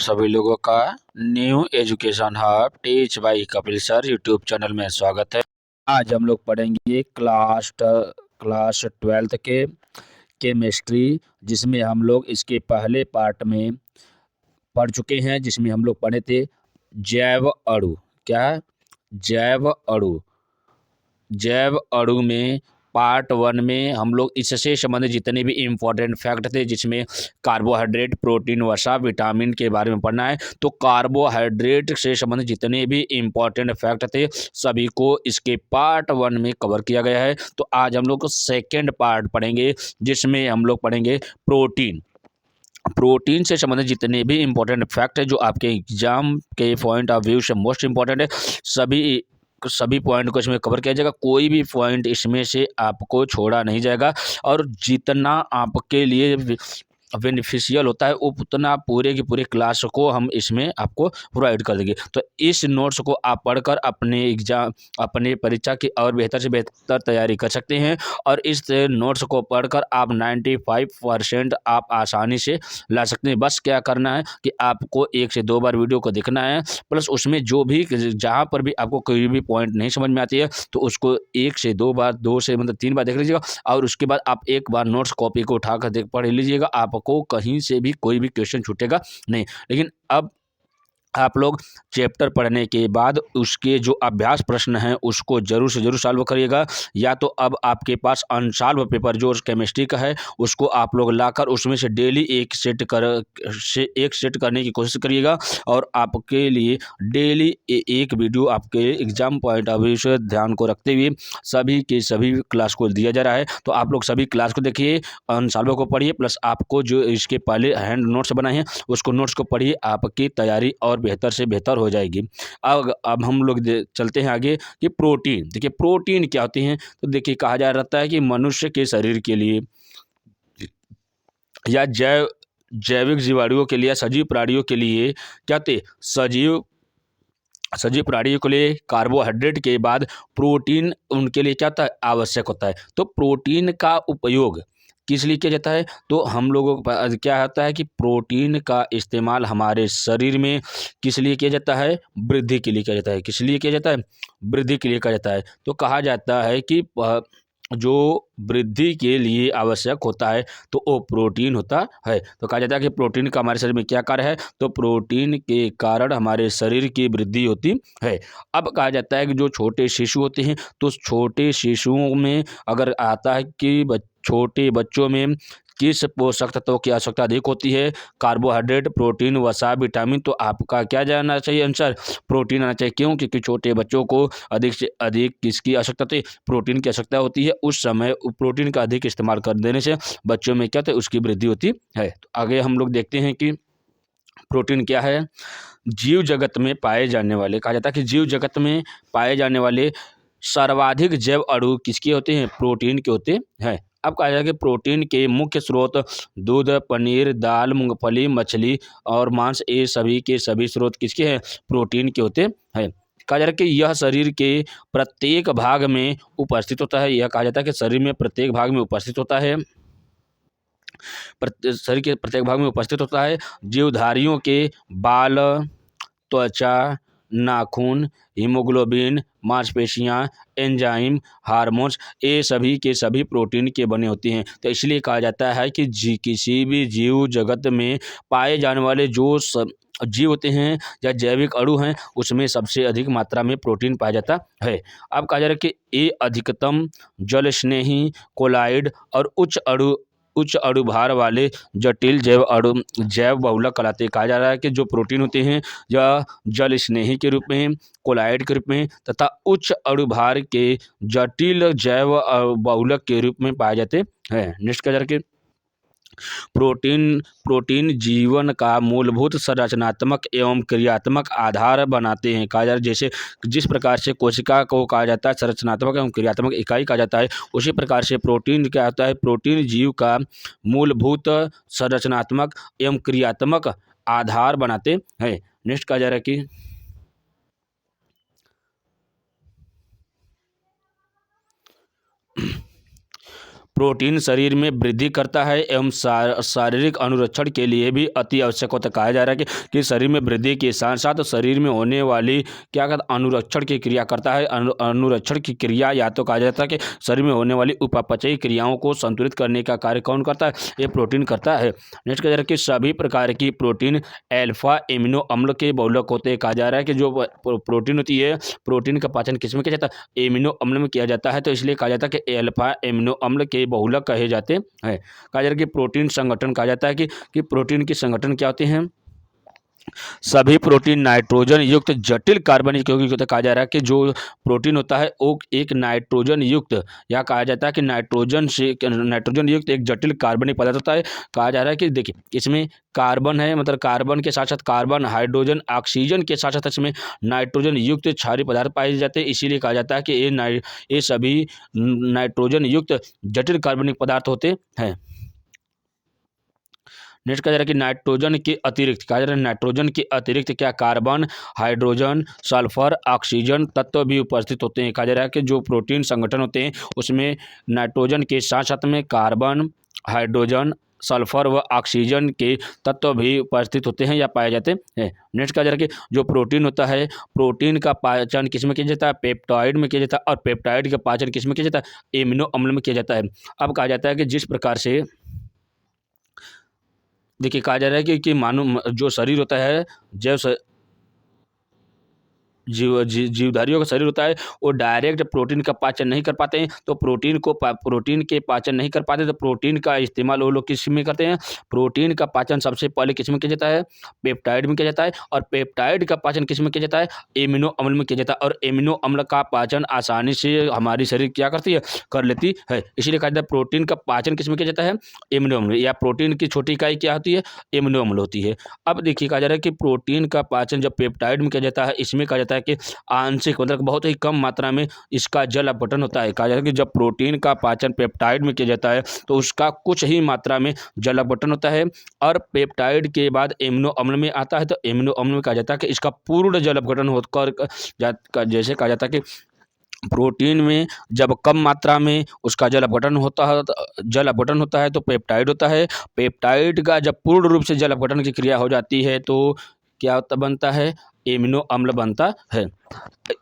सभी लोगों का new education hub teach by Kapil sir YouTube channel में स्वागत है। आज हम लोग पढ़ेंगे क्लास 12th के केमिस्ट्री, जिसमें हम लोग इसके पहले पार्ट में पढ़ चुके हैं, जिसमें हम लोग पढ़े थे जैव अणु। क्या? जैव अणु। जैव अणु में पार्ट 1 में हम लोग इससे संबंधित जितने भी इम्पोर्टेंट फैक्ट थे, जिसमें कार्बोहाइड्रेट, प्रोटीन, वसा, विटामिन के बारे में पढ़ना है। तो कार्बोहाइड्रेट से संबंधित जितने भी इम्पोर्टेंट फैक्ट थे सभी को इसके पार्ट 1 में कवर किया गया है। तो आज हम लोग सेकेंड पार्ट पढ़ेंगे, जिसमें हम लोग पढ़ेंगे प्रोटीन। प्रोटीन से संबंधित जितने भी इंपॉर्टेंट फैक्ट है जो आपके एग्जाम के पॉइंट ऑफ व्यू से मोस्ट इंपॉर्टेंट है, सभी पॉइंट को इसमें कवर किया जाएगा। कोई भी पॉइंट इसमें से आपको छोड़ा नहीं जाएगा, और जितना आपके लिए बेनिफिशियल होता है उतना पूरे की पूरे क्लास को हम इसमें आपको प्रोवाइड कर देंगे। तो इस नोट्स को आप पढ़कर अपने परीक्षा की और बेहतर से बेहतर तैयारी कर सकते हैं, और इस नोट्स को पढ़कर आप 95% आप आसानी से ला सकते हैं। बस क्या करना है कि आपको 1 से 2 बार वीडियो को देखना है, प्लस उसमें जो भी जहाँ पर भी आपको कोई भी पॉइंट नहीं समझ में आती है तो उसको 1 से 2 बार, 2 से मतलब 3 बार देख लीजिएगा, और उसके बाद आप एक बार नोट्स कॉपी को उठाकर पढ़ लीजिएगा। आपको कहीं से भी कोई भी क्वेश्चन छूटेगा नहीं। लेकिन अब आप लोग चैप्टर पढ़ने के बाद उसके जो अभ्यास प्रश्न हैं उसको जरूर से जरूर सॉल्व करिएगा, या तो अब आपके पास अनसॉल्व पेपर जो केमिस्ट्री का है उसको आप लोग लाकर उसमें से डेली एक सेट करने की कोशिश करिएगा। और आपके लिए डेली एक वीडियो आपके एग्जाम पॉइंट ऑफ व्यू से ध्यान को रखते हुए सभी के सभी क्लास को दिया जा रहा है। तो आप लोग सभी क्लास को देखिए, अनसॉल्व को पढ़िए, प्लस आपको जो इसके पहले हैंड नोट्स बनाए हैं उसको नोट्स को पढ़िए, आपकी तैयारी और बेहतर से बेहतर हो जाएगी। अब हम लोग चलते हैं आगे कि प्रोटीन। देखिए प्रोटीन क्या होती हैं, तो देखिए कहा जा रहता है कि मनुष्य के शरीर के लिए या जैविक जीवाणुओं के लिए या सजीव प्राणियों के लिए क्या होते, सजीव प्राणियों के लिए कार्बोहाइड्रेट के बाद प्रोटीन उनके लिए क्या होता है, आवश्यक होता है। तो प्रोटीन का उपयोग किस लिए किया जाता है, तो हम लोगों को क्या होता है कि प्रोटीन का इस्तेमाल हमारे शरीर में किस लिए किया जाता है, वृद्धि के लिए किया जाता है। किस लिए किया जाता है, वृद्धि के लिए किया जाता है। तो कहा जाता है कि जो वृद्धि के लिए आवश्यक होता है तो वो प्रोटीन होता है। तो कहा जाता है कि प्रोटीन का हमारे शरीर में क्या कार्य है, तो प्रोटीन के कारण हमारे शरीर की वृद्धि होती है। अब कहा जाता है कि जो छोटे शिशु होते हैं, तो छोटे शिशुओं में अगर आता है कि छोटे बच्चों में किस पोषक तत्वों की आवश्यकता अधिक होती है, कार्बोहाइड्रेट, प्रोटीन, वसा, विटामिन। तो आपका क्या जानना चाहिए आंसर, प्रोटीन आना चाहिए। क्यों? क्योंकि छोटे बच्चों को अधिक से अधिक किसकी आवश्यकता होती है, प्रोटीन की आवश्यकता होती है। उस समय प्रोटीन का अधिक इस्तेमाल कर देने से बच्चों में क्या होता है, उसकी वृद्धि होती है। तो आगे हम लोग देखते हैं कि प्रोटीन क्या है। जीव जगत में पाए जाने वाले, कहा जाता है कि जीव जगत में पाए जाने वाले सर्वाधिक जैव अणु किसके होते हैं, प्रोटीन के होते हैं। अब कहा जाए कि प्रोटीन के मुख्य स्रोत दूध, पनीर, दाल, मूंगफली, मछली और मांस, ये सभी के सभी स्रोत किसके हैं, प्रोटीन के होते हैं। कहा जा रहा है कि यह शरीर के प्रत्येक भाग में उपस्थित होता है। यह कहा जाता है कि शरीर में प्रत्येक भाग में उपस्थित होता है, शरीर के प्रत्येक भाग में उपस्थित होता है। जीवधारियों के बाल, त्वचा, नाखून, हीमोग्लोबिन, मांसपेशियां, एंजाइम, हार्मोन्स, ये सभी के सभी प्रोटीन के बने होते हैं। तो इसलिए कहा जाता है कि किसी भी जीव जगत में पाए जाने वाले जो जीव होते हैं या जैविक अणु हैं उसमें सबसे अधिक मात्रा में प्रोटीन पाया जाता है। अब कहा जा रहा है कि ये अधिकतम जल स्नेही, कोलाइड और उच्च अणुभार वाले जटिल जैव बहुलक कहलाते हैं। कहा जा रहा है कि जो प्रोटीन होते हैं या जल स्नेही के रूप में, कोलाइड के रूप में तथा उच्च अणुभार के जटिल जैव बहुलक के रूप में पाए जाते हैं। नेक्स्ट कहा जा रहा है कि प्रोटीन जीवन का मूलभूत संरचनात्मक एवं क्रियात्मक आधार बनाते हैं। कहा जा रहा है जैसे जिस प्रकार से कोशिका को कहा जाता है संरचनात्मक एवं क्रियात्मक इकाई कहा जाता है, उसी प्रकार से प्रोटीन क्या होता है, प्रोटीन जीव का मूलभूत संरचनात्मक एवं क्रियात्मक आधार बनाते हैं। नेक्स्ट कहा जा रहा है कि प्रोटीन शरीर में वृद्धि करता है एवं शारीरिक अनुरक्षण के लिए भी अति आवश्यक होता है। कहा जा रहा है कि शरीर में वृद्धि के साथ साथ शरीर में होने वाली क्या कहता है अनुरक्षण की क्रिया करता है। अनुरक्षण की क्रिया या तो कहा जाता है कि शरीर में होने वाली उपापचयी क्रियाओं को संतुलित करने का कार्य कौन करता है, ये प्रोटीन करता है। नेक्स्ट कहा जा रहा है कि सभी प्रकार की प्रोटीन अल्फा एमिनो अम्ल के बहुलक होते हैं। कहा जा रहा है कि जो प्रोटीन होती है, प्रोटीन का पाचन किस में किया जाता है, एमिनो अम्ल में किया जाता है, तो इसलिए कहा जाता है कि अल्फा एमिनो अम्ल के बहुलक कहे जाते हैं। कहा जा रहा है कि प्रोटीन संगठन कहा जाता है कि प्रोटीन के संगठन क्या होते हैं, सभी प्रोटीन नाइट्रोजन युक्त जटिल कार्बनिक यौगिक होता है। कहा जा रहा है कि जो प्रोटीन होता है वो एक नाइट्रोजन युक्त या कहा जाता है कि नाइट्रोजन युक्त एक जटिल कार्बनिक पदार्थ होता है। कहा जा रहा है कि देखिए इसमें कार्बन है, मतलब कार्बन के साथ साथ कार्बन, हाइड्रोजन, ऑक्सीजन के साथ साथ इसमें नाइट्रोजन युक्त क्षारीय पदार्थ पाए जाते हैं। इसीलिए कहा जाता है कि ये सभी नाइट्रोजन युक्त जटिल कार्बनिक पदार्थ होते हैं। नेक्स्ट कहा जा रहा है कि नाइट्रोजन के अतिरिक्त, कहा जा रहा है नाइट्रोजन के अतिरिक्त क्या कार्बन, हाइड्रोजन, सल्फर, ऑक्सीजन तत्व भी उपस्थित होते हैं। कहा जा रहा है कि जो प्रोटीन संगठन होते हैं उसमें नाइट्रोजन के साथ साथ में कार्बन, हाइड्रोजन, सल्फर व ऑक्सीजन के तत्व भी उपस्थित होते हैं या पाए जाते हैं। नेक्स्ट कहा जा रहा है कि जो प्रोटीन होता है, प्रोटीन का पाचन किस में किया जाता है, पेप्टाइड में किया जाता है, और पेप्टाइड का पाचन किस में किया जाता है, एमिनो अम्ल में किया जाता है। अब कहा जाता है कि जिस प्रकार से देखिए कहा जा रहा है कि मानव जो शरीर होता है, जीवधारियों का शरीर होता है वो डायरेक्ट प्रोटीन का पाचन नहीं कर पाते हैं, तो प्रोटीन के पाचन नहीं कर पाते, तो प्रोटीन का इस्तेमाल वो लोग किस में करते हैं, प्रोटीन का पाचन सबसे पहले किस में किया जाता है, पेप्टाइड में किया जाता है, और पेप्टाइड का पाचन किस में किया जाता है, एमिनो अम्ल में किया जाता है। और एमिनो अम्ल का पाचन आसानी से हमारी शरीर क्या करती है, कर लेती है। इसीलिए कहा जाता है प्रोटीन का पाचन किस में किया जाता है, एमिनो अम्ल, या प्रोटीन की छोटी इकाई क्या होती है, एमिनो अम्ल होती है। अब देखिए कहा जा रहा है कि प्रोटीन का पाचन जब पेप्टाइड में किया जाता है, इसमें कहा जाता है कि आंशिक मतलब बहुत ही कम मात्रा में इसका जल अपघटन होता है। कहा जाता है कि जब प्रोटीन का पाचन पेप्टाइड में किया जाता है तो उसका कुछ ही मात्रा में जल अपघटन होता है, और पेप्टाइड के बाद एमिनो अम्ल में आता है, तो एमिनो अम्ल में कहा जाता है कि इसका पूर्ण जल अपघटन होकर जैसे कहा जाता है कि प्रोटीन में जब कम मात्रा में उसका जल अपघटन होता है तो पेप्टाइड होता है। पेप्टाइड का जब पूर्ण रूप से जल अपघटन की क्रिया हो जाती है तो क्या बनता है, एमिनो अम्ल बनता है।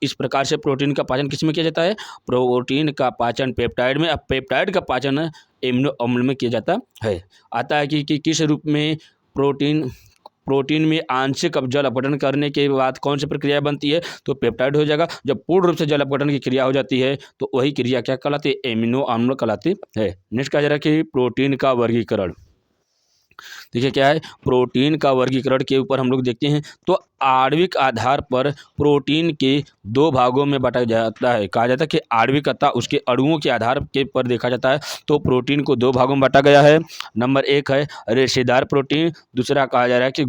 इस प्रकार से प्रोटीन का पाचन किस में किया जाता है, प्रोटीन का पाचन पेप्टाइड में, अब पेप्टाइड का पाचन एमिनो अम्ल में किया जाता है। आता है कि किस रूप में प्रोटीन में आंशिक जल अपघटन करने के बाद कौन सी प्रक्रिया बनती है, तो पेप्टाइड हो जाएगा। जब पूर्ण रूप से जल अपघटन की क्रिया हो जाती है तो वही क्रिया क्या कहलाती है, एमिनो अम्ल कहलाती है। नेक्स्ट कहा जा रहा है कि प्रोटीन का वर्गीकरण। देखिए क्या है, प्रोटीन का वर्गीकरण के ऊपर हम लोग देखते हैं तो आणविक आधार पर प्रोटीन के दो भागों में बांटा जाता है। कहा जाता है कि आणविक अतः उसके अणुओं के आधार के पर देखा जाता है तो प्रोटीन को दो भागों में बांटा गया है। नंबर एक है रेशेदार प्रोटीन, दूसरा कहा जा रहा है कि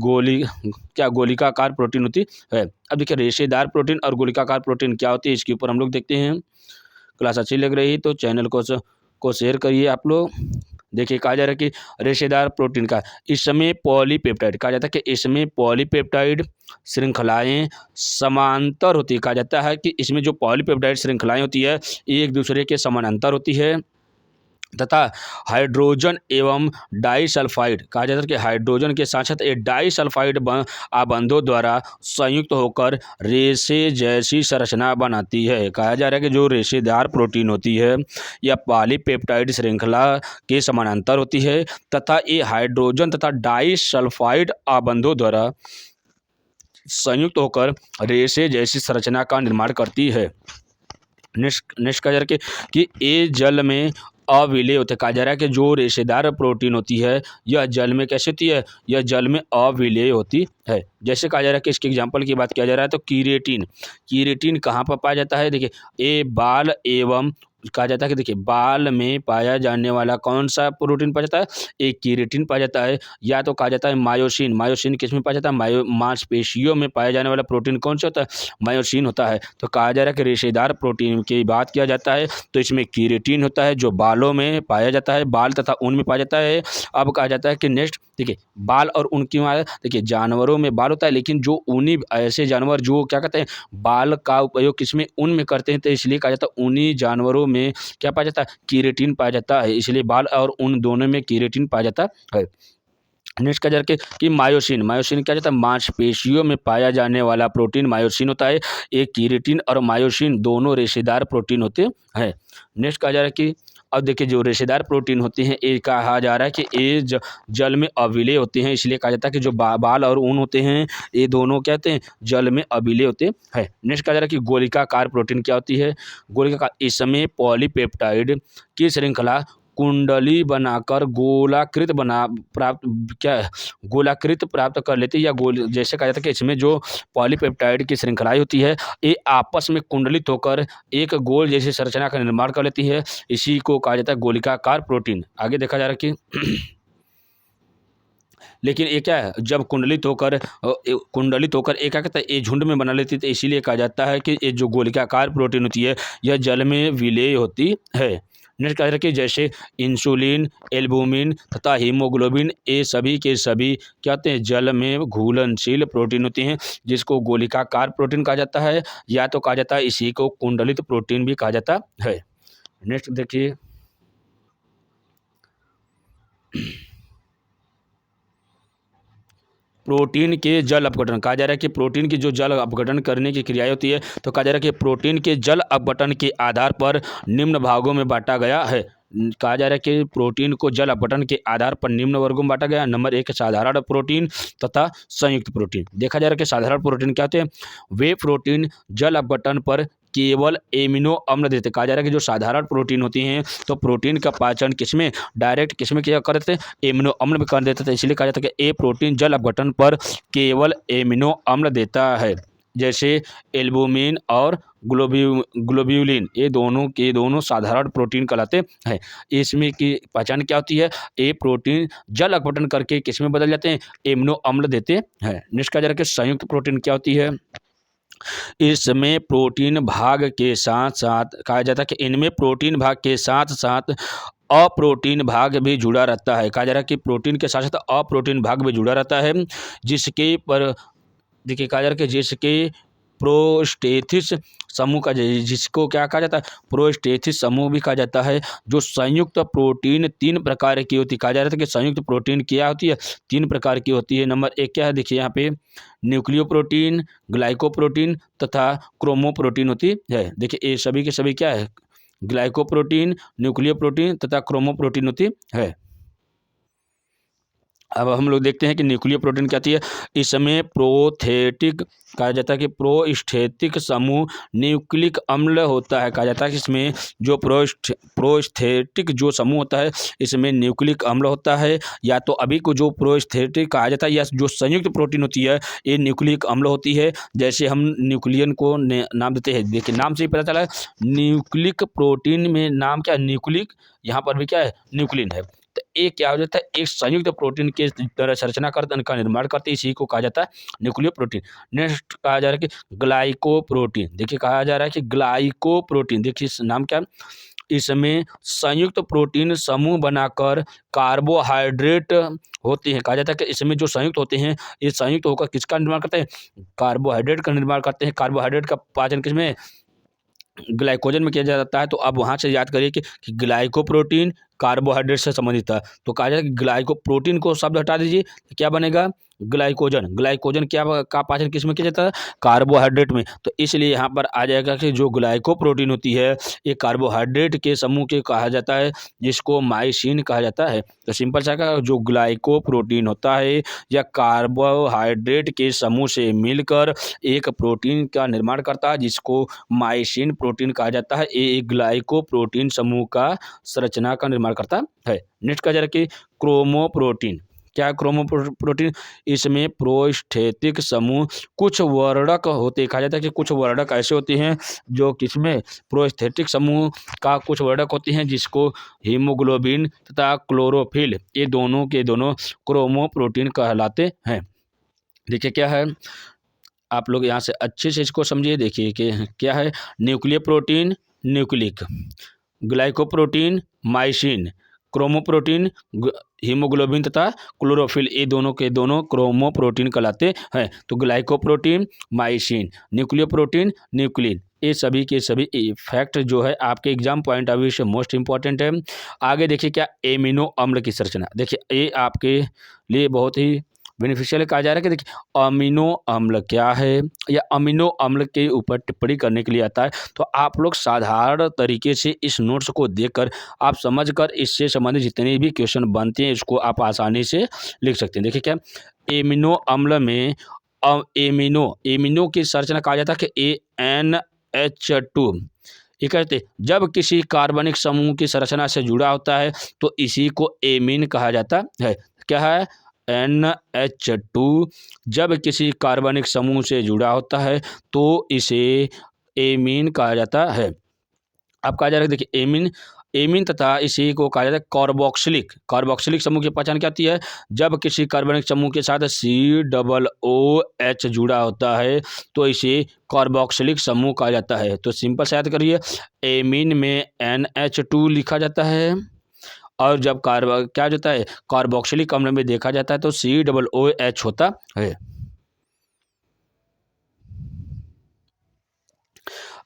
गोलिकाकार प्रोटीन होती है। अब देखिए रेशेदार प्रोटीन और गोलिकाकार प्रोटीन क्या होती है, इसके ऊपर हम लोग देखते हैं। क्लास अच्छी लग रही तो चैनल को शेयर करिए आप लोग। देखिए कहा जा रहा है कि रेशेदार प्रोटीन का इसमें पॉलीपेप्टाइड, कहा जाता है कि इसमें पॉलीपेप्टाइड श्रृंखलाएं समांतर होती है। कहा जाता है कि इसमें जो पॉलीपेप्टाइड श्रृंखलाएं होती है एक दूसरे के समानांतर होती है, तथा हाइड्रोजन एवं डाइसल्फाइड, कहा जाता है कि हाइड्रोजन के साथ साथ एक डाइसल्फाइड आबंधों द्वारा संयुक्त होकर रेशे जैसी संरचना बनाती है। कहा जा रहा है कि जो रेशेदार प्रोटीन होती है यह पॉलीपेप्टाइड श्रृंखला के समानांतर होती है तथा ये हाइड्रोजन तथा डाइसल्फाइड आबंधों द्वारा संयुक्त होकर रेशे जैसी संरचना का निर्माण करती है। नेक्स्ट कहा जा रहा है कि ये जल में अविलेय होते। कहा जा रहा है कि जो रेशेदार प्रोटीन होती है यह जल में कैसे होती है, यह जल में अविलेय होती है। जैसे कहा जा रहा है कि इसके एग्जांपल की बात किया जा रहा है तो कीरेटिन कहाँ पर पाया जाता है, देखिए ये बाल एवं कहा जाता है कि देखिए बाल में पाया जाने वाला कौन सा प्रोटीन पाया जाता है, एक कीरेटिन पाया जाता है। या तो कहा जाता है मायोसिन किस में पाया जाता है, मांसपेशियों में पाया जाने वाला प्रोटीन कौन सा होता है, मायोसिन होता है। तो कहा जा रहा है कि रेशेदार प्रोटीन की बात किया जाता है तो इसमें कीरेटिन होता है जो बालों में पाया जाता है, बाल तथा ऊन में पाया जाता है। अब कहा जाता है कि नेक्स्ट देखिए बाल और ऊन की, देखिए जानवरों में बाल बाल होता है, लेकिन जो ऊनी ऐसे जानवर जो क्या कहते हैं बाल का उपयोग किसमें ऊन में करते हैं, तो इसलिए कहा जाता है ऊनी जानवरों में क्या पाया जाता है केराटिन पाया जाता है, इसलिए बाल और ऊन दोनों में केराटिन पाया जाता है। नेक्स्ट कहा जा रहा है कि मायोसिन मायोसिन क्या जाता है मांसपेशियों में पाया जाने वाला प्रोटीन मायोसिन होता है। एक कीरेटिन और मायोसिन दोनों रेशेदार प्रोटीन होते हैं। नेक्स्ट कहा जा रहा है कि अब देखिए जो रेशेदार प्रोटीन होते हैं ये कहा जा रहा है कि ये जल में अविलेय होते हैं, इसलिए कहा जाता है कि जो बाल और ऊन होते हैं ये दोनों क्या होते हैं जल में अविलेय होते हैं। नेक्स्ट कहा जा रहा है कि गोलिकाकार प्रोटीन क्या होती है। गोलिकाकार इसमें पॉलीपेप्टाइड की श्रृंखला कुंडली बनाकर गोलाकृत बना प्राप्त क्या है गोलाकृत प्राप्त कर लेती है, या गोल जैसे कहा जाता है कि इसमें जो पॉलीपेप्टाइड की श्रृंखलाएं होती है ये आपस में कुंडलित होकर एक गोल जैसी संरचना का निर्माण कर लेती है, इसी को कहा जाता है गोलिकाकार प्रोटीन। आगे देखा जा रहा है कि लेकिन ये क्या है जब कुंडलित होकर एक क्या कहता है ये झुंड में बना लेती है, तो इसीलिए कहा जाता है कि ये जो गोलिकाकार प्रोटीन होती है यह जल में विलेय होती है। नेक्स्ट कहा कि जैसे इंसुलिन एल्बुमिन तथा हीमोग्लोबिन ये सभी के सभी क्या होते हैं जल में घुलनशील प्रोटीन होते हैं, जिसको गोलिकाकार प्रोटीन कहा जाता है, या तो कहा जाता है इसी को कुंडलित प्रोटीन भी कहा जाता है। नेक्स्ट देखिए प्रोटीन के जल अपघटन कहा जा रहा है कि प्रोटीन की जो जल अपघटन करने की क्रियाएं होती है, तो कहा जा रहा है कि प्रोटीन के जल अपघटन के आधार पर निम्न भागों में बांटा गया है। कहा जा रहा है कि प्रोटीन को जल अपघटन के आधार पर निम्न वर्गों में बांटा गया। नंबर 1 साधारण प्रोटीन तथा संयुक्त प्रोटीन। देखा जा रहा है कि साधारण प्रोटीन क्या होते हैं वे प्रोटीन जल अपघटन पर केवल एमिनो अम्ल देते। कहा जा रहा है कि जो साधारण प्रोटीन होती हैं तो प्रोटीन का पाचन किसमें डायरेक्ट किसमें किया करते एमिनो अम्ल में कर देते थे, इसलिए कहा जाता है कि ए प्रोटीन जल अपघटन पर केवल एमिनो अम्ल देता है। जैसे एल्बुमिन और ग्लोब्यूलिन ये दोनों साधारण प्रोटीन कहलाते हैं। इसमें की पहचान क्या होती है ए प्रोटीन जल अपघटन करके किसमें बदल जाते हैं एमिनो अम्ल देते हैं। नेक्स्ट कहा जा रहा है कि संयुक्त प्रोटीन क्या होती है। इसमें प्रोटीन भाग के साथ साथ कहा जाता है कि इनमें प्रोटीन भाग के साथ साथ अप्रोटीन भाग भी जुड़ा रहता है। कहा जा रहा है कि प्रोटीन के साथ साथ अप्रोटीन भाग भी जुड़ा रहता है, जिसके पर देखिए कहा जा रहा है कि जिसके प्रोस्टेथिस समूह का जिसको क्या कहा जाता है प्रोस्टेथिस समूह भी कहा जाता है। जो संयुक्त प्रोटीन 3 प्रकार की होती है। कहा जा रहा था कि संयुक्त प्रोटीन क्या होती है 3 प्रकार की होती है। नंबर 1 क्या है देखिए यहाँ पे न्यूक्लियोप्रोटीन ग्लाइकोप्रोटीन तथा क्रोमोप्रोटीन होती है। देखिए ये सभी के सभी क्या है ग्लाइकोप्रोटीन न्यूक्लियोप्रोटीन तथा क्रोमोप्रोटीन होती है। अब हम लोग देखते हैं कि न्यूक्लियर प्रोटीन क्या होती है। इसमें प्रोस्थेटिक कहा जाता है कि प्रोस्थेटिक समूह न्यूक्लिक अम्ल होता है। कहा जाता है कि इसमें जो प्रोस्थेटिक जो समूह होता है इसमें न्यूक्लिक अम्ल होता है, या तो अभी को जो प्रोस्थेटिक कहा जाता है या जो संयुक्त प्रोटीन होती है ये न्यूक्लिक अम्ल होती है। जैसे हम न्यूक्लियन को नाम देते हैं, देखिए नाम से ही पता चला है न्यूक्लिक प्रोटीन में नाम क्या है न्यूक्लिक, यहाँ पर भी क्या है न्यूक्लिन है। तो एक क्या हो जाता है एक संयुक्त प्रोटीन के तरह संरचना करते का निर्माण करते इसी को कहा जाता है न्यूक्लियर प्रोटीन। नेक्स्ट कहा जा रहा है कि ग्लाइकोप्रोटीन। देखिए कहा जा रहा है कि ग्लाइकोप्रोटीन देखिए नाम क्या इसमें संयुक्त प्रोटीन समूह बनाकर कार्बोहाइड्रेट होते हैं। कहा जाता है कि इसमें जो संयुक्त होते हैं ये संयुक्त होकर किसका निर्माण करते हैं कार्बोहाइड्रेट का निर्माण करते हैं। कार्बोहाइड्रेट का पाचन किसमें ग्लाइकोजन में किया जाता है। तो अब वहाँ से याद करिए कि ग्लाइकोप्रोटीन कार्बोहाइड्रेट से संबंधित है, तो कहा जाए कि ग्लाइकोप्रोटीन को शब्द हटा दीजिए तो क्या बनेगा ग्लाइकोजन। ग्लाइकोजन क्या का पाचन किस में किया जाता है कार्बोहाइड्रेट में, तो इसलिए यहाँ पर आ जाएगा कि जो ग्लाइकोप्रोटीन होती है ये कार्बोहाइड्रेट के समूह के कहा जाता है, जिसको माइसिन कहा जाता है। तो सिंपल सा का जो ग्लाइकोप्रोटीन होता है या कार्बोहाइड्रेट के समूह से मिलकर एक प्रोटीन का निर्माण करता है, जिसको माइसिन प्रोटीन कहा जाता है। ये एक ग्लाइकोप्रोटीन समूह का संरचना का निर्माण करता है। नेक्स्ट कहा जा रहा है कि क्रोमोप्रोटीन। क्या क्रोमोप्रोटीन इसमें प्रोस्थेटिक समूह कुछ वर्णक होते। कहा जाता है कि कुछ वर्णक ऐसे होते हैं जो किसमें प्रोस्थेटिक समूह का कुछ वर्णक होते हैं, जिसको हीमोग्लोबिन तथा क्लोरोफिल ये दोनों के दोनों क्रोमोप्रोटीन कहलाते हैं। देखिए क्या है आप लोग यहाँ से अच्छे से इसको समझिए। देखिए कि क्या है nuclear protein nucleic, glycoprotein mucin, chromoprotein, haemoglobin तथा क्लोरोफिल, ये दोनों के दोनों क्रोमोप्रोटीन कहलाते हैं। तो ग्लाइकोप्रोटीन, माइसिन, न्यूक्लियोप्रोटीन, न्यूक्लिन, ये सभी के सभी फैक्ट जो है आपके एग्जाम पॉइंट ऑफ व्यू से मोस्ट इंपॉर्टेंट है। आगे देखिए क्या एमिनो अम्ल की संरचना, देखिए ये आपके लिए बहुत ही बेनिफिशियल कहा जा रहा है कि देखिए अमीनो अम्ल क्या है, या अमीनो अम्ल के ऊपर टिप्पणी करने के लिए आता है। तो आप लोग साधारण तरीके से इस नोट्स को देखकर आप समझकर इससे संबंधित जितने भी क्वेश्चन बनते हैं इसको आप आसानी से लिख सकते हैं। देखिए क्या एमिनो अम्ल में एमिनो एमिनो की संरचना कहा जाता है कि ANH2, ये कहते हैं जब किसी कार्बनिक समूह की संरचना से जुड़ा होता है तो इसी को एमीन कहा जाता है। क्या है? NH2 जब किसी कार्बनिक समूह से जुड़ा होता है तो इसे एमीन कहा जाता है। अब कहा जा रहा है देखिए एमीन एमीन तथा इसी को कहा जाता है कार्बोक्सिलिक। कार्बोक्सिलिक समूह की पहचान क्या होती है? जब किसी कार्बनिक समूह के साथ COOH जुड़ा होता है तो इसे कार्बोक्सिलिक समूह कहा जाता है। तो सिंपल से याद करिए, एमीन में NH2 लिखा जाता है और जब क्या होता है कार्बोक्सिलिक अम्ल में देखा जाता है तो COOH होता है।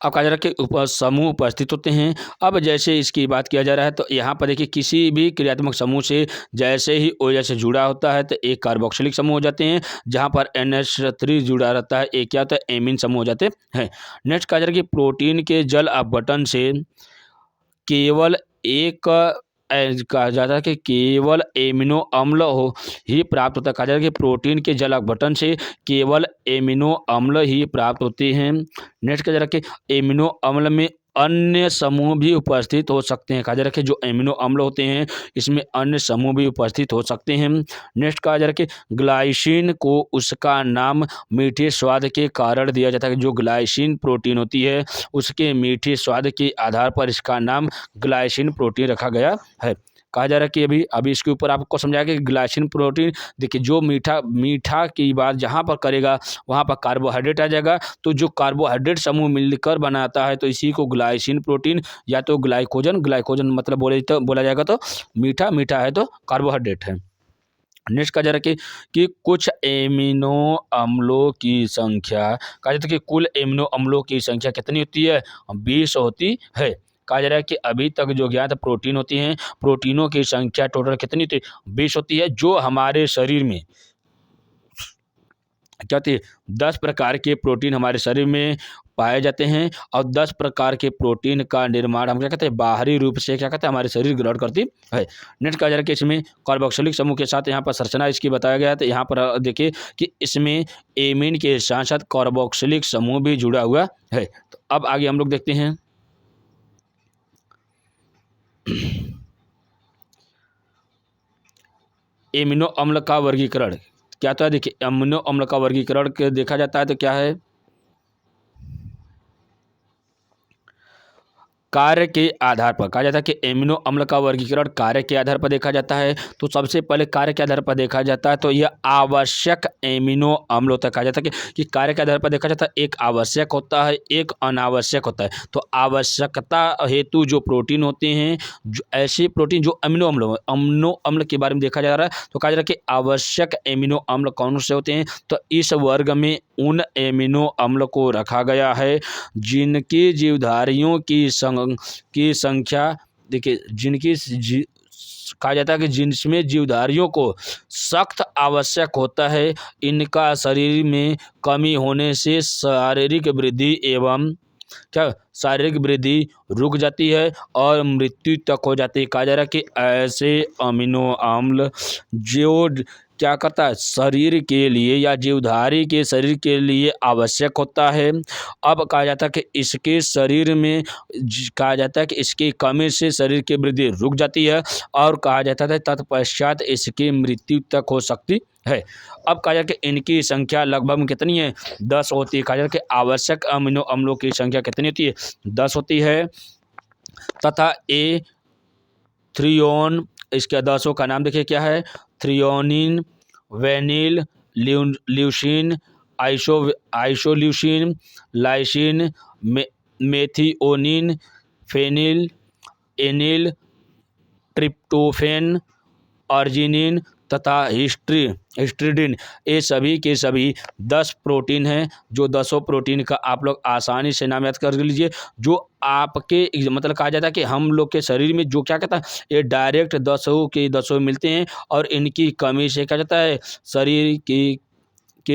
अब कहा जा रहा है कि समूह उपस्थित होते हैं। अब जैसे इसकी बात किया जा रहा है तो यहाँ पर देखिए किसी भी क्रियात्मक समूह से जैसे ही OH से जुड़ा होता है तो एक कार्बोक्सिलिक समूह हो जाते हैं, जहाँ पर NH3 जुड़ा रहता है एक क्या होता है एमीन समूह हो जाते हैं। नेक्स्ट कहा जा रहा है कि प्रोटीन के जल अपघटन से केवल एक कहा जाता है कि केवल एमिनो अम्ल हो ही प्राप्त होता है। कहा जाता है कि प्रोटीन के जल अपघटन से केवल एमिनो अम्ल ही प्राप्त होते हैं। नेक्स्ट कहा जा रहा है कि एमिनो अम्ल में अन्य समूह भी उपस्थित हो सकते हैं। कहा जा रहा है कि जो एमिनो अम्ल होते हैं इसमें अन्य समूह भी उपस्थित हो सकते हैं। नेक्स्ट कहा जा रहा है कि ग्लाइसिन को उसका नाम मीठे स्वाद के कारण दिया जाता है। जो ग्लाइसिन प्रोटीन होती है उसके मीठे स्वाद के आधार पर इसका नाम ग्लाइसिन प्रोटीन रखा गया है। कहा जा रहा है कि अभी इसके ऊपर आपको समझाया कि ग्लाइसिन प्रोटीन देखिए जो मीठा की बात जहाँ पर करेगा वहाँ पर कार्बोहाइड्रेट आ जाएगा, तो जो कार्बोहाइड्रेट समूह मिलकर बनाता है तो इसी को ग्लाइसिन प्रोटीन या तो ग्लाइकोजन मतलब बोला जाएगा तो मीठा है तो कार्बोहाइड्रेट है। नेक्स्ट कहा जा रहा है कि कुछ एमिनो अम्लों की संख्या, कहा जाता है कि कुल एमिनो अम्लों की संख्या कितनी होती है? 20 होती है। कहा जा रहा है कि अभी तक जो ज्ञात प्रोटीन होती हैं प्रोटीनों की संख्या टोटल कितनी होती है? 20 होती है। जो हमारे शरीर में क्या होती है 10 प्रकार के प्रोटीन हमारे शरीर में पाए जाते हैं और 10 प्रकार के प्रोटीन का निर्माण हम क्या कहते हैं बाहरी रूप से क्या कहते हैं हमारे शरीर ग्रहण करती है। नेक्स्ट कहा जा रहा है कि इसमें कार्बोक्सिलिक समूह के साथ यहाँ पर संरचना इसकी बताया गया है। तो यहाँ पर देखिए कि इसमें एमीन के साथ साथ कार्बोक्सिलिक समूह भी जुड़ा हुआ है। तो अब आगे हम लोग देखते हैं एमिनो अम्ल का वर्गीकरण क्या होता है। देखिए अमीनो अम्ल का वर्गीकरण देखा जाता है तो क्या है कार्य के आधार पर। कहा जाता है कि एमिनो अम्ल का वर्गीकरण कार्य के आधार पर देखा जाता है। तो सबसे पहले कार्य के आधार पर देखा जाता है तो यह आवश्यक एमिनो अम्ल होता है। कहा जाता है कि कार्य के आधार पर देखा जाता है एक आवश्यक होता है एक अनावश्यक होता है। तो आवश्यकता हेतु जो प्रोटीन होते हैं ऐसे प्रोटीन जो अमीनो अम्ल के बारे में देखा जा रहा है तो कहा जा रहा है कि आवश्यक एमिनो अम्ल कौन से होते हैं। तो इस वर्ग में उन एमिनो अम्ल को रखा गया है जिनकी जीवधारियों की संख्या देखिए कहा जाता है कि जिनमें जीवधारियों को सख्त आवश्यक होता है, इनका शरीर में कमी होने से शारीरिक वृद्धि रुक जाती है और मृत्यु तक हो जाती है। कहा जा रहा है कि ऐसे अमीनो अम्ल जो क्या करता है शरीर के लिए या जीवधारी के शरीर के लिए आवश्यक होता है। अब कहा जाता है कि इसके शरीर में कहा जाता है कि इसकी कमी से शरीर की वृद्धि रुक जाती है और कहा जाता है तत्पश्चात इसकी मृत्यु तक हो सकती है। अब कहा जाता है कि इनकी संख्या लगभग कितनी है 10 होती है। कहा जाता है कि आवश्यक अमीनो अम्लों की संख्या कितनी होती है 10 होती है तथा ए थ्रियोन इसके 10 का नाम देखिए क्या है थ्रियोनिन वेनिल leucine isoleucine lysine methionine phenylalanine tryptophan, arginine तथा हिस्टिडाइन, ये सभी के सभी 10 प्रोटीन हैं। जो 10 प्रोटीन का आप लोग आसानी से नाम याद कर लीजिए, जो आपके मतलब कहा जाता है कि हम लोग के शरीर में जो क्या कहता है, ये डायरेक्ट 10 के 10 मिलते हैं, और इनकी कमी से क्या जाता है, शरीर की